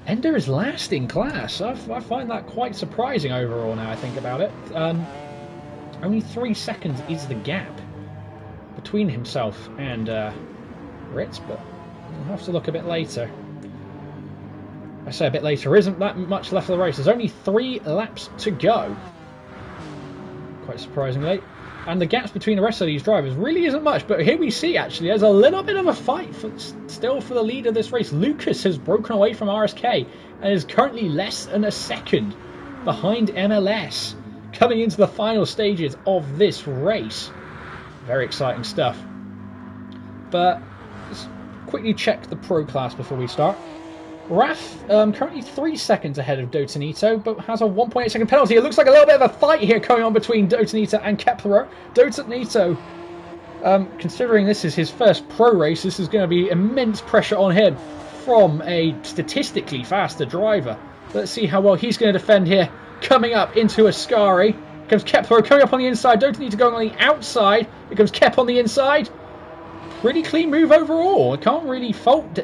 Ender is last in class. I find that quite surprising overall now I think about it. Only 3 seconds is the gap between himself and Ritz, but we'll have to look a bit later. I say a bit later, isn't that much left of the race. There's only 3 laps to go. Quite surprisingly. And the gaps between the rest of these drivers really isn't much. But here we see, actually, there's a little bit of a fight still for the lead of this race. Lucas has broken away from RSK and is currently less than a second behind MLS, coming into the final stages of this race. Very exciting stuff. But let's quickly check the pro class before we start. Raf currently 3 seconds ahead of Dotanito, but has a 1.8 second penalty. It looks like a little bit of a fight here going on between Dotanito and Kepler. Dotanito, considering this is his first pro race, this is going to be immense pressure on him from a statistically faster driver. Let's see how well he's going to defend here. Coming up into Ascari. Here comes Kepler coming up on the inside. Dotanito going on the outside. Here comes Kep on the inside. Pretty clean move overall. I can't really fault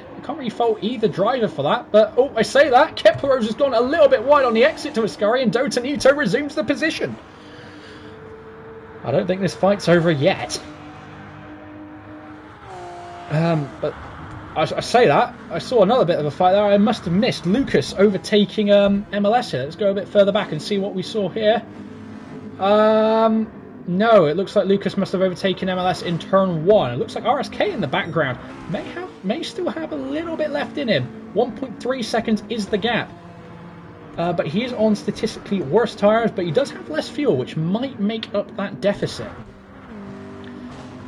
either driver for that. But oh, I say that Kepler has gone a little bit wide on the exit to Ascari, and Dotanito resumes the position. I don't think this fight's over yet. But I say that I saw another bit of a fight there. I must have missed Lucas overtaking MLS here. Let's go a bit further back and see what we saw here. No, it looks like Lucas must have overtaken MLS in turn 1. It looks like RSK in the background may still have a little bit left in him. 1.3 seconds is the gap. But he is on statistically worse tyres, but he does have less fuel, which might make up that deficit.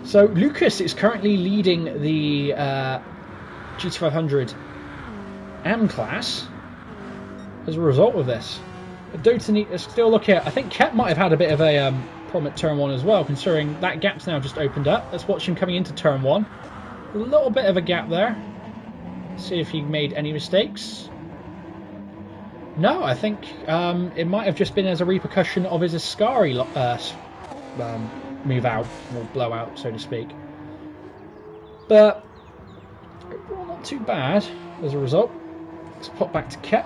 So Lucas is currently leading the GT500 AM class as a result of this. Dotanito still looking at, I think Kep might have had a bit of a problem at turn 1 as well, considering that gap's now just opened up. Let's watch him coming into turn 1. A little bit of a gap there. See if he made any mistakes. No, I think it might have just been as a repercussion of his Ascari move out, or blowout, so to speak. But overall not too bad as a result. Let's pop back to Kep.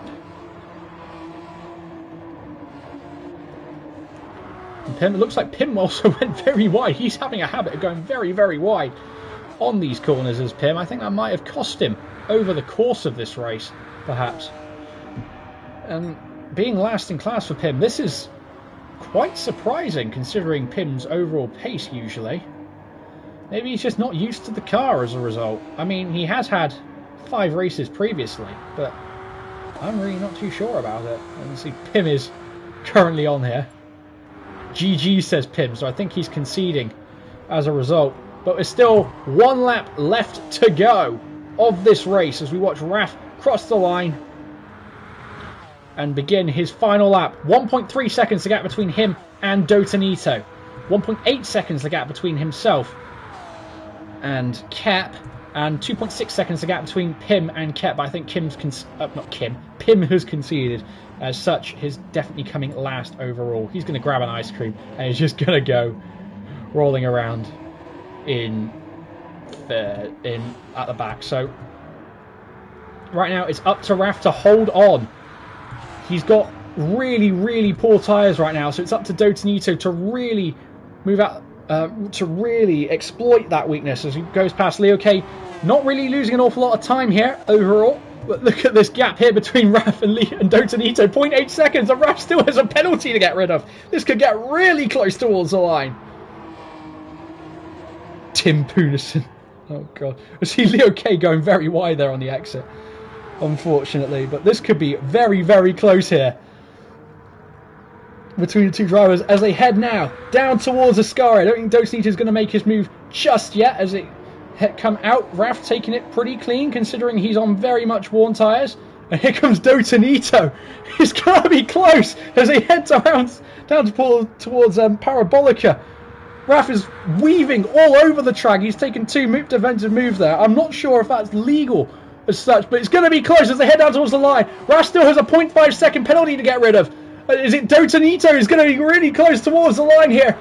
And Pim, it looks like Pim also went very wide. He's having a habit of going very, very wide on these corners as Pim. I think that might have cost him over the course of this race, perhaps. And being last in class for Pim, this is quite surprising considering Pim's overall pace usually. Maybe he's just not used to the car as a result. I mean, he has had 5 races previously, but I'm really not too sure about it. And see, Pim is currently on here. GG says Pim, so I think he's conceding as a result. But there's still 1 lap left to go of this race as we watch Raf cross the line and begin his final lap. 1.3 seconds the gap between him and Dotanito. 1.8 seconds the gap between himself and Kep. And 2.6 seconds the gap between Pim and Kep. I think Pim has conceded. As such, he's definitely coming last overall. He's going to grab an ice cream and he's just going to go rolling around at the back. So right now it's up to Raf to hold on. He's got really, really poor tyres right now, so it's up to Dotanito to really move out, to really exploit that weakness as he goes past Leo K. Not really losing an awful lot of time here overall. But look at this gap here between Raf and Dotanito. 0.8 seconds, and Raf still has a penalty to get rid of. This could get really close towards the line. Tim Poonison. Oh, God. I see Leo K going very wide there on the exit, unfortunately. But this could be very, very close here between the two drivers as they head now down towards Ascari. I don't think Dotanito is going to make his move just yet as it come out. Raf taking it pretty clean considering he's on very much worn tyres. And here comes Dotanito. It's going to be close as they head down towards Parabolica. Raf is weaving all over the track. He's taken 2 defensive moves there. I'm not sure if that's legal as such, but it's going to be close as they head down towards the line. Raf still has a 0.5 second penalty to get rid of. Is it Dotanito who's going to be really close towards the line here?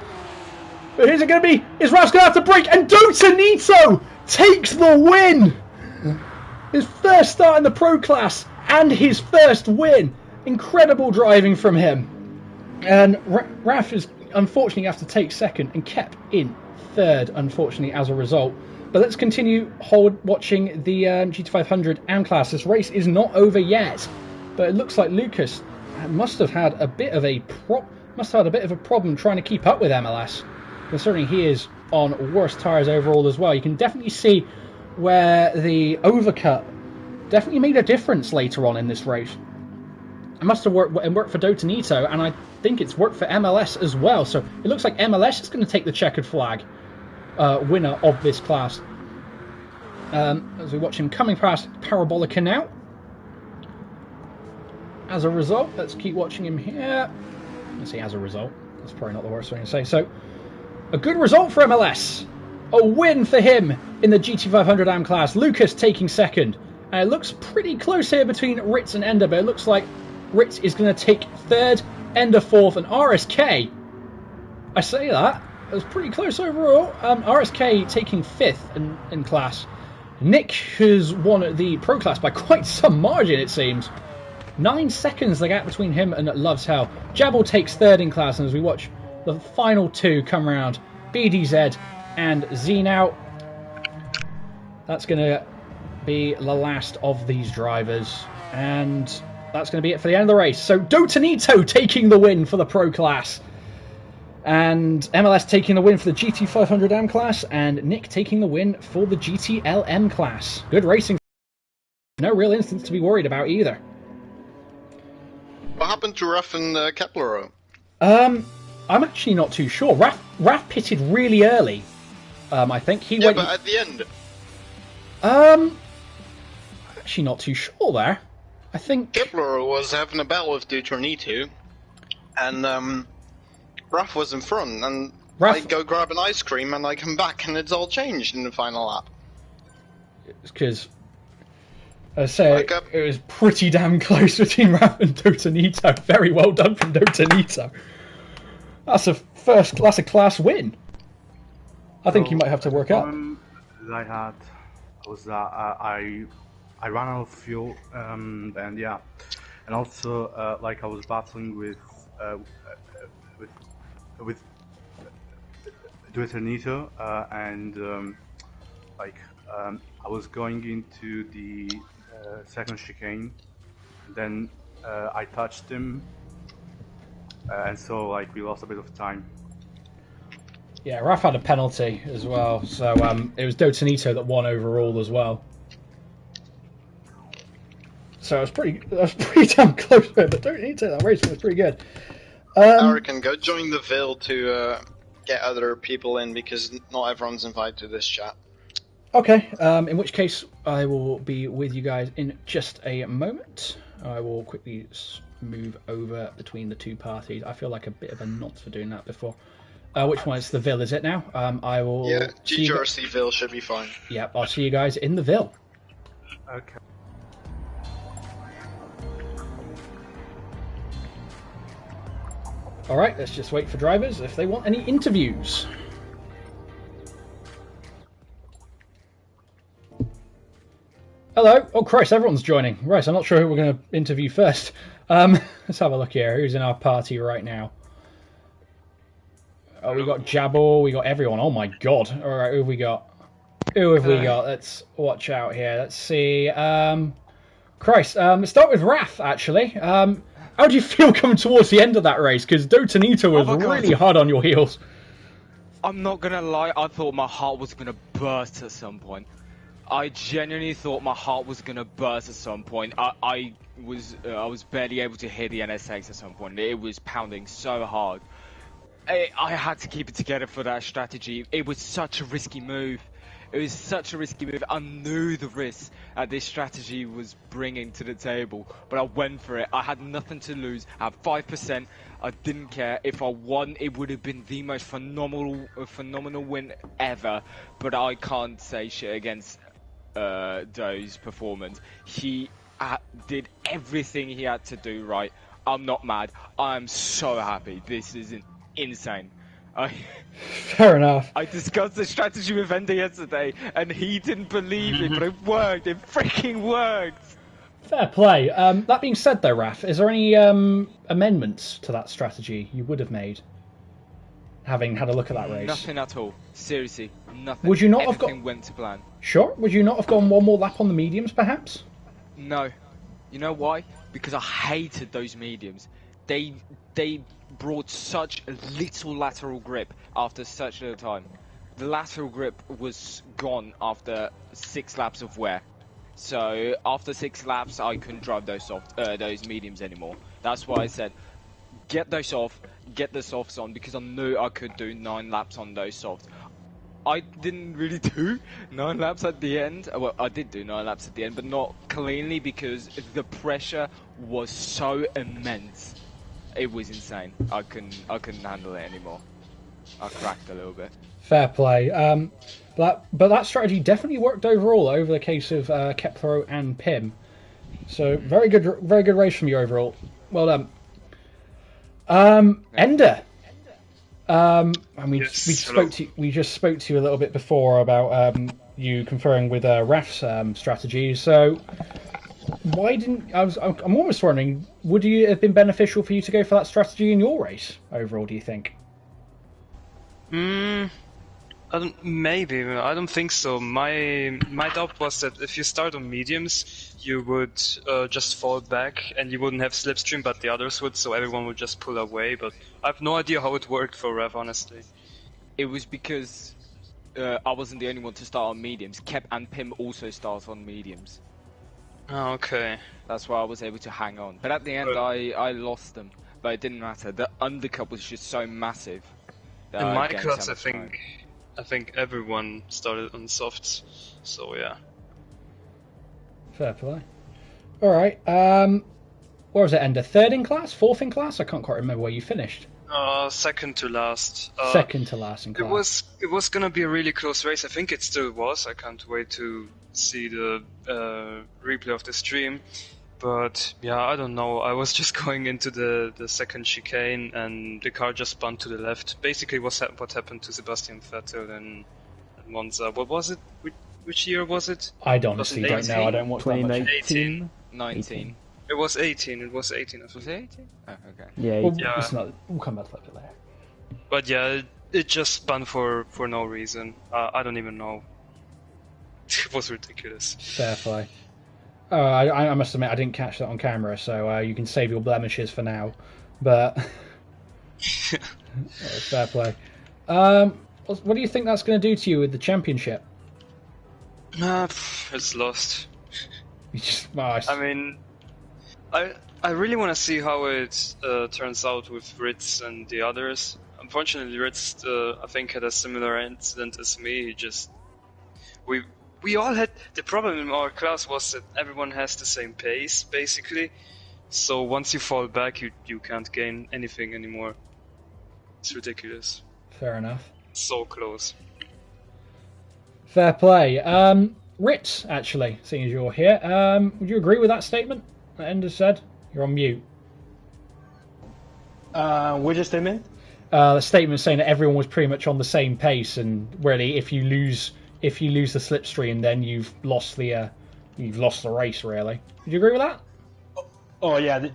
But who's it going to be? Is Raf's going to have to break? And Dotanito takes the win! His first start in the Pro Class and his first win. Incredible driving from him. And Raf is unfortunately have to take second and kept in third, unfortunately, as a result. But let's continue watching the GT500 AM class. This race is not over yet, but it looks like Lucas must have had a bit of a problem trying to keep up with MLS, considering he is on worse tyres overall as well. You can definitely see where the overcut definitely made a difference later on in this race. It must have worked for Dotanito, and I think it's worked for MLS as well. So it looks like MLS is going to take the checkered flag winner of this class. As we watch him coming past Parabolica now. As a result, let's keep watching him here. Let's see, as a result. That's probably not the worst thing to say. So, a good result for MLS. A win for him in the GT500 AM class. Lucas taking second. And it looks pretty close here between Ritz and Ender, but it looks like Ritz is going to take third, Ender fourth, and RSK. I say that. It was pretty close overall. RSK taking fifth in class. Nick has won the Pro Class by quite some margin, it seems. 9 seconds the gap between him and Loves Hell. Jabal takes third in class, and as we watch the final two come around, BDZ and Zenow. That's going to be the last of these drivers, and that's going to be it for the end of the race. So Dotanito taking the win for the Pro Class, and MLS taking the win for the GT500 AM class, and Nick taking the win for the GTLM class. Good racing. No real instance to be worried about either. What happened to Raf and Kepler? I'm actually not too sure. Raf pitted really early. I think he went. Yeah, but at the end. Actually not too sure there. I think Kepler was having a battle with Dotanito, and Raf was in front, and I go grab an ice cream, and I come back, and it's all changed in the final lap. It's because, I say, it was pretty damn close between Raf and Dotanito. Very well done from Dotanito. That's a class win. I think you might have to work up. I had was that I ran out of fuel, and yeah, and also like I was battling with Dotanito, and I was going into the second chicane, and then I touched him, and so like we lost a bit of time. Yeah, Raf had a penalty as well, so it was Dotanito that won overall as well. So it was pretty damn close, but Dotanito, that race was pretty good. I reckon go join the Ville to get other people in, because not everyone's invited to this chat. Okay, in which case I will be with you guys in just a moment. I will quickly move over between the two parties. I feel like a bit of a nonce for doing that before. Which one is the Ville, is it now? I will. Yeah, GGRC Ville should be fine. Yep, I'll see you guys in the Ville. Okay. Alright, let's just wait for drivers if they want any interviews. Hello. Oh Christ, everyone's joining. Right, so I'm not sure who we're going to interview first. Let's have a look here. Who's in our party right now? Oh, we got Jabal, we got everyone. Oh my god. Alright, who have we got? Who have we got? Let's watch out here. Let's see. Christ, let's start with Raf, actually. How do you feel coming towards the end of that race? Because Dotanito was really hard on your heels. I'm not going to lie, I thought my heart was going to burst at some point. I genuinely thought my heart was going to burst at some point. I was barely able to hear the NSX at some point. It was pounding so hard. I had to keep it together for that strategy. It was such a risky move. It was such a risky move. I knew the risk that this strategy was bringing to the table, but I went for it. I had nothing to lose. I had 5%. I didn't care. If I won, it would have been the most phenomenal win ever. But I can't say shit against Doe's performance. He did everything he had to do right. I'm not mad. I'm so happy. This is insane. Fair enough. I discussed the strategy with Ender yesterday, and he didn't believe it, but it worked. It freaking worked. Fair play. That being said, though, Raf, is there any amendments to that strategy you would have made, having had a look at that race? Nothing at all. Seriously, nothing. Would you not Everything went to plan. Sure. Would you not have gone one more lap on the mediums, perhaps? No. You know why? Because I hated those mediums. They brought such little lateral grip after such little time. The lateral grip was gone after 6 laps of wear. So after 6 laps, I couldn't drive those mediums anymore. That's why I said, get those off, get the softs on, because I knew I could do 9 laps on those softs. I didn't really do 9 laps at the end. Well, I did do 9 laps at the end, but not cleanly because the pressure was so immense. It was insane. I couldn't handle it anymore. I cracked a little bit. Fair play. But that strategy definitely worked overall over the case of Kepler and Pim. So very good race from you overall. Well done. Ender. And we just spoke to you a little bit before about you conferring with Raf's strategy. So why didn't I'm almost wondering, would it have been beneficial for you to go for that strategy in your race overall, do you think? Maybe. I don't think so. My doubt was that if you start on mediums, you would just fall back and you wouldn't have slipstream, but the others would, so everyone would just pull away. But I have no idea how it worked for Rev, honestly. It was because I wasn't the only one to start on mediums. Kep and Pim also start on mediums. Oh, okay. That's why I was able to hang on. But at the end, I lost them. But it didn't matter. The undercut was just so massive. In my class, I think everyone started on softs. So yeah. Fair play. All right. Where was it, Ender? 3rd in class? 4th in class? I can't quite remember where you finished. Second to last. Second to last in class. It was gonna be a really close race. I think it still was. I can't wait to see the replay of the stream. But yeah, I don't know. I was just going into the second chicane and the car just spun to the left. Basically, what happened to Sebastian Vettel in Monza. What was it? Which year was it? I don't know. I don't watch that much. 2018. 19. It was 18. It was 18. Was it 18? Oh, okay. Yeah. We'll come back to that later. But yeah, it just spun for no reason. I don't even know. It was ridiculous. Fair play. I must admit I didn't catch that on camera, so you can save your blemishes for now. But fair play. What do you think that's going to do to you with the championship? It's lost. You just, I mean, I really want to see how it turns out with Ritz and the others. Unfortunately, Ritz I think had a similar incident as me. We all had the problem in our class was that everyone has the same pace basically. So once you fall back, you can't gain anything anymore. It's ridiculous. Fair enough. So close. Fair play. Ritz, actually, seeing as you're here, would you agree with that statement that Ender said? You're on mute. Which statement? The statement saying that everyone was pretty much on the same pace, and really, if you lose the slipstream, then you've lost the race. Really, would you agree with that? Oh yeah,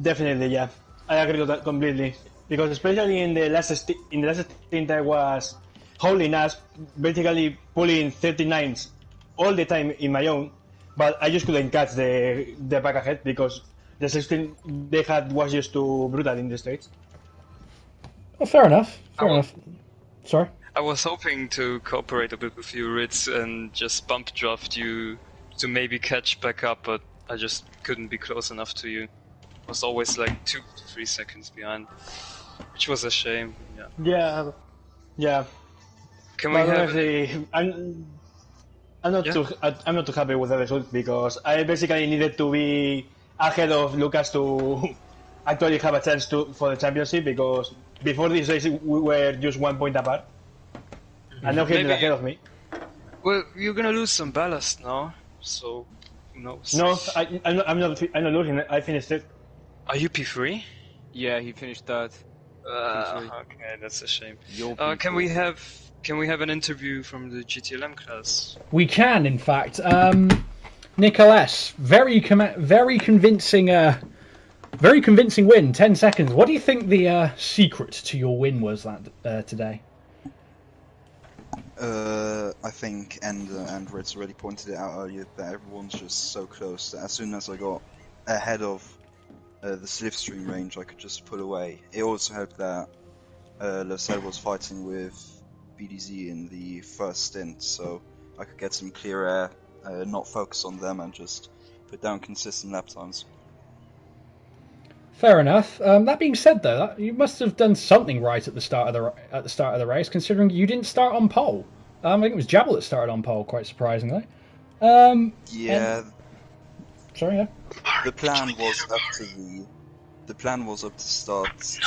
definitely. Yeah, I agree with that completely. Because especially in the last stint, I was hauling us, basically pulling 39s all the time in my own, but I just couldn't catch the back ahead because the 16 they had was just too brutal in the straights. Well, fair enough. Fair enough. Sorry. I was hoping to cooperate a bit with you, Ritz, and just bump draft you to maybe catch back up, but I just couldn't be close enough to you. I was always like 2 to 3 seconds behind, which was a shame. Yeah. Can we have? I'm not too happy with the result because I basically needed to be ahead of Lucas to actually have a chance for the championship, because before this race we were just 1 point apart, and now he's ahead of me. Well, you're gonna lose some ballast now, so who knows? No, I'm not losing. I finished it. Are you P3? Yeah, he finished third. Okay, that's a shame. Can we have an interview from the GTLM class? We can, in fact. Nicolas, very convincing win. 10 seconds. What do you think the secret to your win was that today? I think, and Ritz already pointed it out earlier, that everyone's just so close that as soon as I got ahead of the slipstream range, I could just pull away. It also helped that Losel was fighting with BDZ in the first stint, so I could get some clear air, not focus on them, and just put down consistent lap times. Fair enough. That being said, though, you must have done something right at the start of the race, considering you didn't start on pole. I think it was Jabal that started on pole, quite surprisingly. Yeah. Sorry, yeah. The plan was up to start to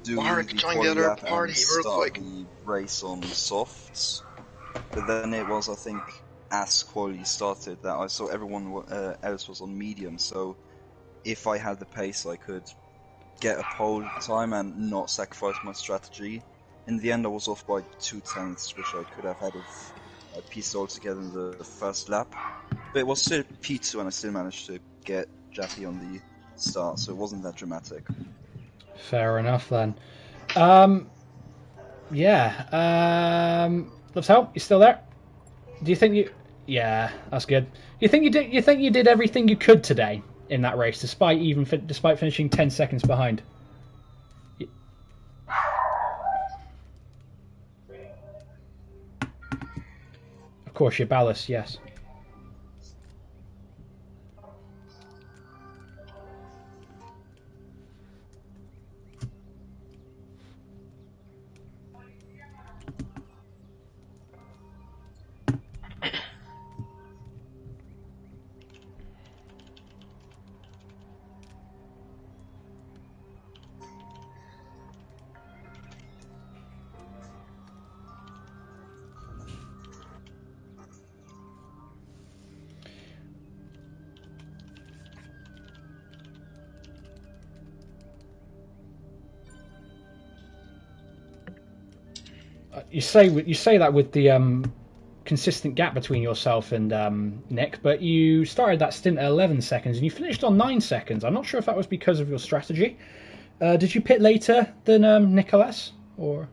do the quali lap and start the race on softs, but then it was, I think, as quali started that I saw everyone else was on medium, so if I had the pace I could get a pole time and not sacrifice my strategy. In the end I was off by 2/10, which I could have had a piece altogether in the first lap. But it was still P2 and I still managed to get Jappy on the start, so it wasn't that dramatic. Fair enough then. Let's hope you're still there. Do you think you? Yeah, that's good. You think you did everything you could today in that race, despite finishing 10 seconds behind? Of course, your ballast, yes. You say that with the consistent gap between yourself and Nick, but you started that stint at 11 seconds and you finished on 9 seconds. I'm not sure if that was because of your strategy. Did you pit later than Nicolas, or?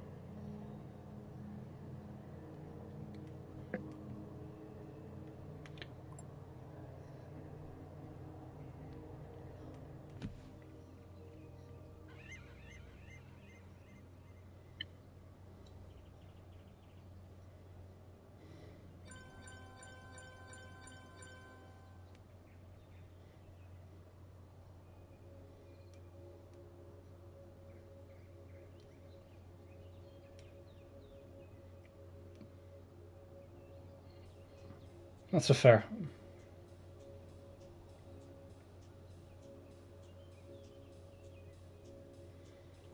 That's a fair.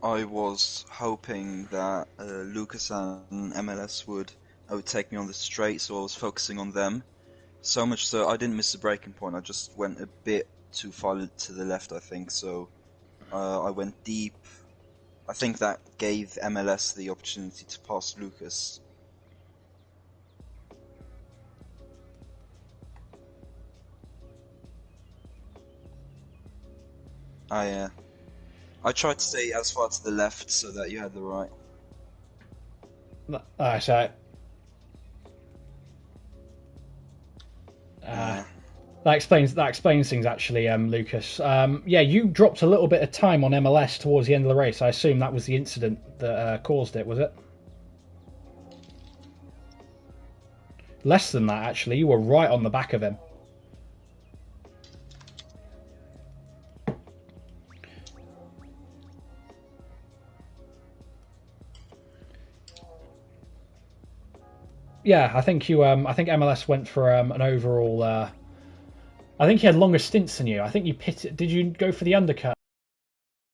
I was hoping that Lucas and MLS would overtake me on the straight, so I was focusing on them. So much so I didn't miss the braking point, I just went a bit too far to the left, I think, so I went deep. I think that gave MLS the opportunity to pass Lucas. I tried to stay as far to the left so that you had the right. So that explains things actually, Lucas. Yeah, you dropped a little bit of time on MLS towards the end of the race. I assume that was the incident that caused it, was it? Less than that, actually. You were right on the back of him. Yeah, I think you. I think MLS went for an overall. I think he had longer stints than you. I think you pitted. Did you go for the undercut?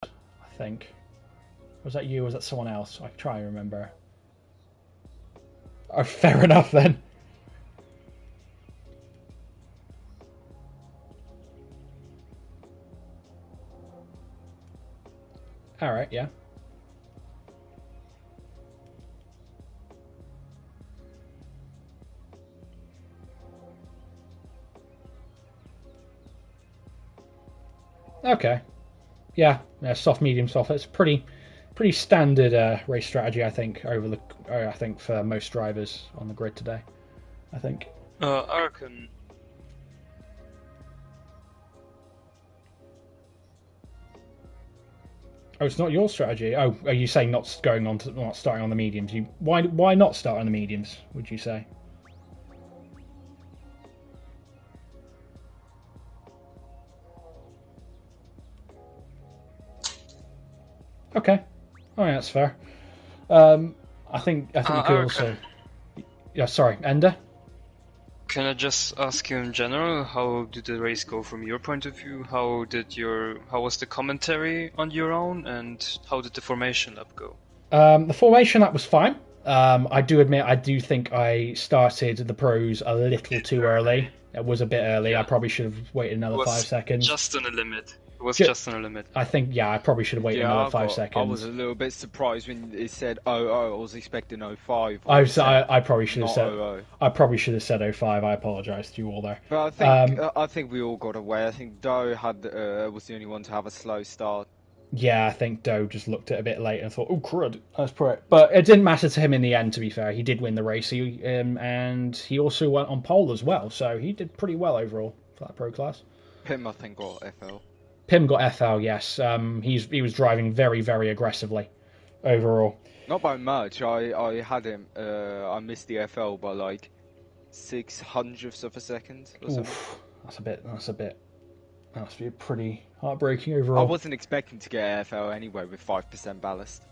I think. Was that you or was that someone else? I try and remember. Oh, fair enough then. All right, yeah. Okay. Yeah, soft, medium, soft. It's pretty standard race strategy, I think, I think for most drivers on the grid today. I think. I reckon. Oh, it's not your strategy. Oh, are you saying not starting on the mediums? Why not start on the mediums? Would you say? Okay, oh yeah, that's fair. I think you could also. Yeah, sorry, Ender. Can I just ask you in general, how did the race go from your point of view? How was the commentary on your own, and how did the formation lap go? The formation lap was fine. I do admit, I do think I started the pros a little too early. It was a bit early. Yeah. I probably should have waited another 5 seconds. Just on the limit. It was just on the limit. I think, yeah, I probably should have waited another 5 seconds. I was a little bit surprised when it said 00. I was expecting 05. I probably should have said 00. I probably should have said 05. I apologise to you all there. But I think we all got away. I think Doe was the only one to have a slow start. Yeah, I think Doe just looked at it a bit late and thought, oh, crud, that's correct. But it didn't matter to him in the end, to be fair. He did win the race, and he also went on pole as well, so he did pretty well overall for that pro class. Pim, I think, got FL. Pim got FL, yes. He was driving very, very aggressively overall. Not by much. I had him. I missed the FL by like 600ths of a second. Or something. That's a bit. That's pretty heartbreaking overall. I wasn't expecting to get FL anyway with 5% ballast.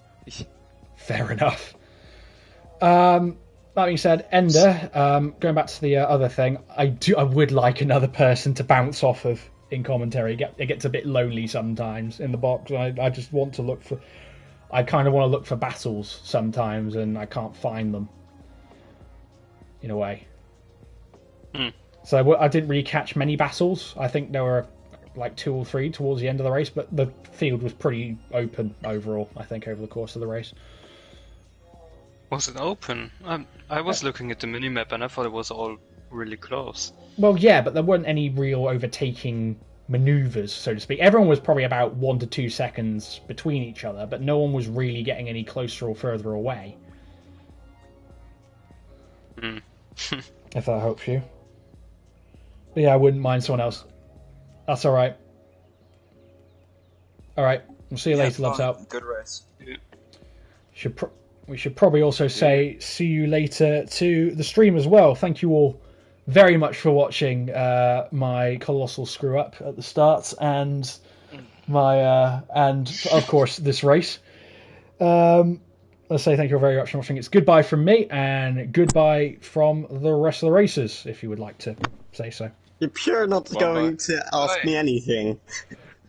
Fair enough. That being said, Ender, going back to the other thing, I would like another person to bounce off of in commentary. It gets a bit lonely sometimes in the box. I just want to look for. I kind of want to look for battles sometimes, and I can't find them. In a way. So I didn't really catch many battles. I think there were like 2 or 3 towards the end of the race, but the field was pretty open overall, I think, over the course of the race. Was it open? I was looking at the minimap and I thought it was all really close. Well, yeah, but there weren't any real overtaking maneuvers, so to speak. Everyone was probably about 1 to 2 seconds between each other, but no one was really getting any closer or further away. If that helps you. But yeah, I wouldn't mind someone else. That's alright. Alright, we'll see you later, loves out. Good race. Yeah. We should probably also say see you later to the stream as well. Thank you all very much for watching my colossal screw up at the start and my and of course this race. Let's say thank you very much for watching. It's goodbye from me and goodbye from the rest of the racers, if you would like to say so. You're pure not going to ask me anything.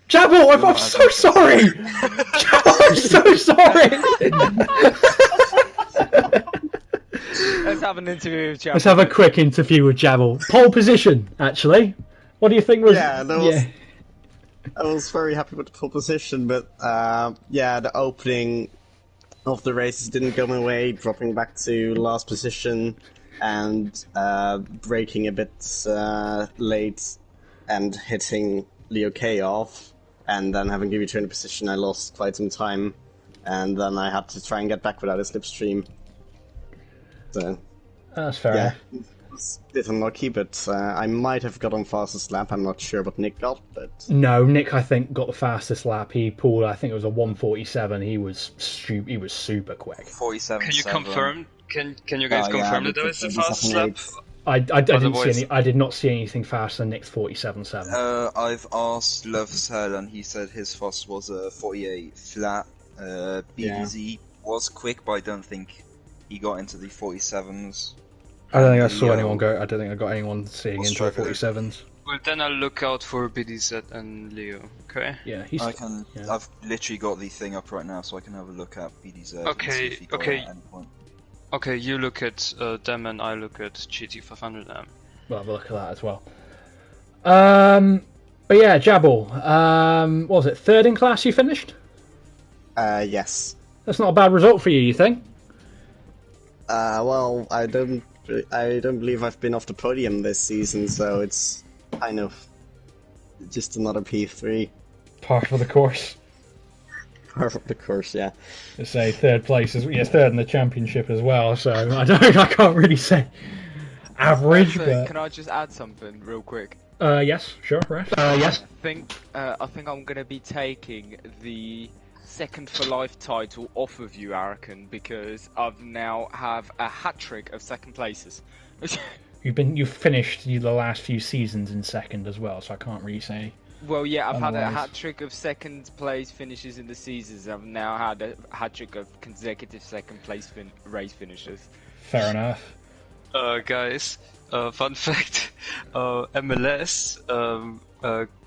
Jabble, I'm so sorry! Jabble, I'm so sorry! Let's have an interview with Jabble. Let's have a quick interview with Jabble. Pole position, actually. What do you think was... I was very happy with the pole position, but the opening of the races didn't go my way, dropping back to last position and braking a bit late and hitting Leo K off, and then having to return to position, I lost quite some time, and then I had to try and get back without a slipstream. So, that's fair. Yeah, it was a bit unlucky, but I might have got on fastest lap. I'm not sure what Nick got, but no, Nick I think got the fastest lap. He pulled, I think it was a 1:47. He was super quick. 47. Can you confirm? Can you guys confirm that that was the fastest lap? I didn't see any. I did not see anything faster than Nick's 47.7. I've asked LIVESTREAM and he said his fast was a 48 flat. BDZ was quick, but I don't think he got into the 47s. I don't think I saw anyone go. I don't think I got anyone seeing intro 47s. Well, then I'll look out for BDZ and Leo. Okay. Yeah, I've literally got the thing up right now, so I can have a look at BDZ. Okay. And see if he got it at any point. Okay, you look at them and I look at GT500M. We'll have a look at that as well. But yeah, Jabal. What was it? Third in class you finished? Yes. That's not a bad result for you, you think? Well, I don't believe I've been off the podium this season, so it's kind of just another P3. Par for the course. Par for the course, yeah. Let's say third place is third in the championship as well. So I can't really say average. But can I just add something real quick? Yes, sure, Ref. Yes. I think I'm gonna be taking the second for life title off of you, Arakan, because I've now have a hat trick of second places. You've finished the last few seasons in second as well, so I can't really say. Well, yeah, I've had a hat trick of second place finishes in the seasons. I've now had a hat trick of consecutive second place race finishes. Fair enough. Guys, fun fact: MLS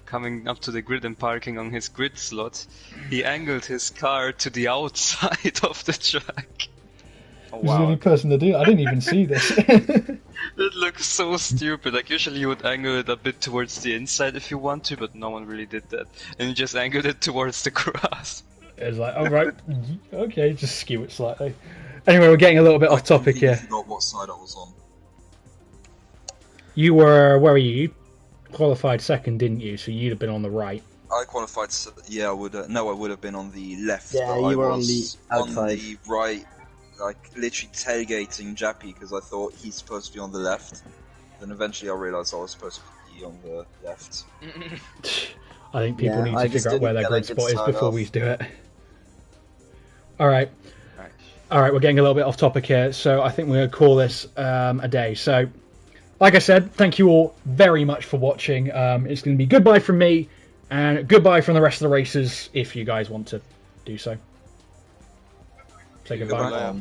coming up to the grid and parking on his grid slot, he angled his car to the outside of the track. Oh, wow. He's the only person to do it. I didn't even see this. It looks so stupid. Like, usually you would angle it a bit towards the inside if you want to, but no one really did that. And he just angled it towards the grass. It was like, alright, okay, just skew it slightly. Anyway, we're getting a little bit off topic here. I forgot what side I was on. You were, where were you? You qualified second, didn't you? So you'd have been on the right. I qualified, yeah, I would have been on the left. Yeah, but you were on was the outside. On the right, like literally tailgating Jappy because I thought he's supposed to be on the left. Then eventually I realised I was supposed to be on the left. I think people need to figure out where their grid spot is before we do it. Alright, we're getting a little bit off topic here, so I think we're going to call this a day. So, like I said, thank you all very much for watching. It's going to be goodbye from me, and goodbye from the rest of the racers, if you guys want to do so. Say goodbye.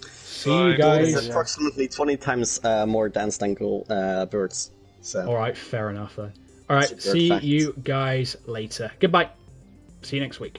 See you guys. It's approximately 20 times more dance angle birds. So. Alright, fair enough then. Alright, see you guys later. Goodbye. See you next week.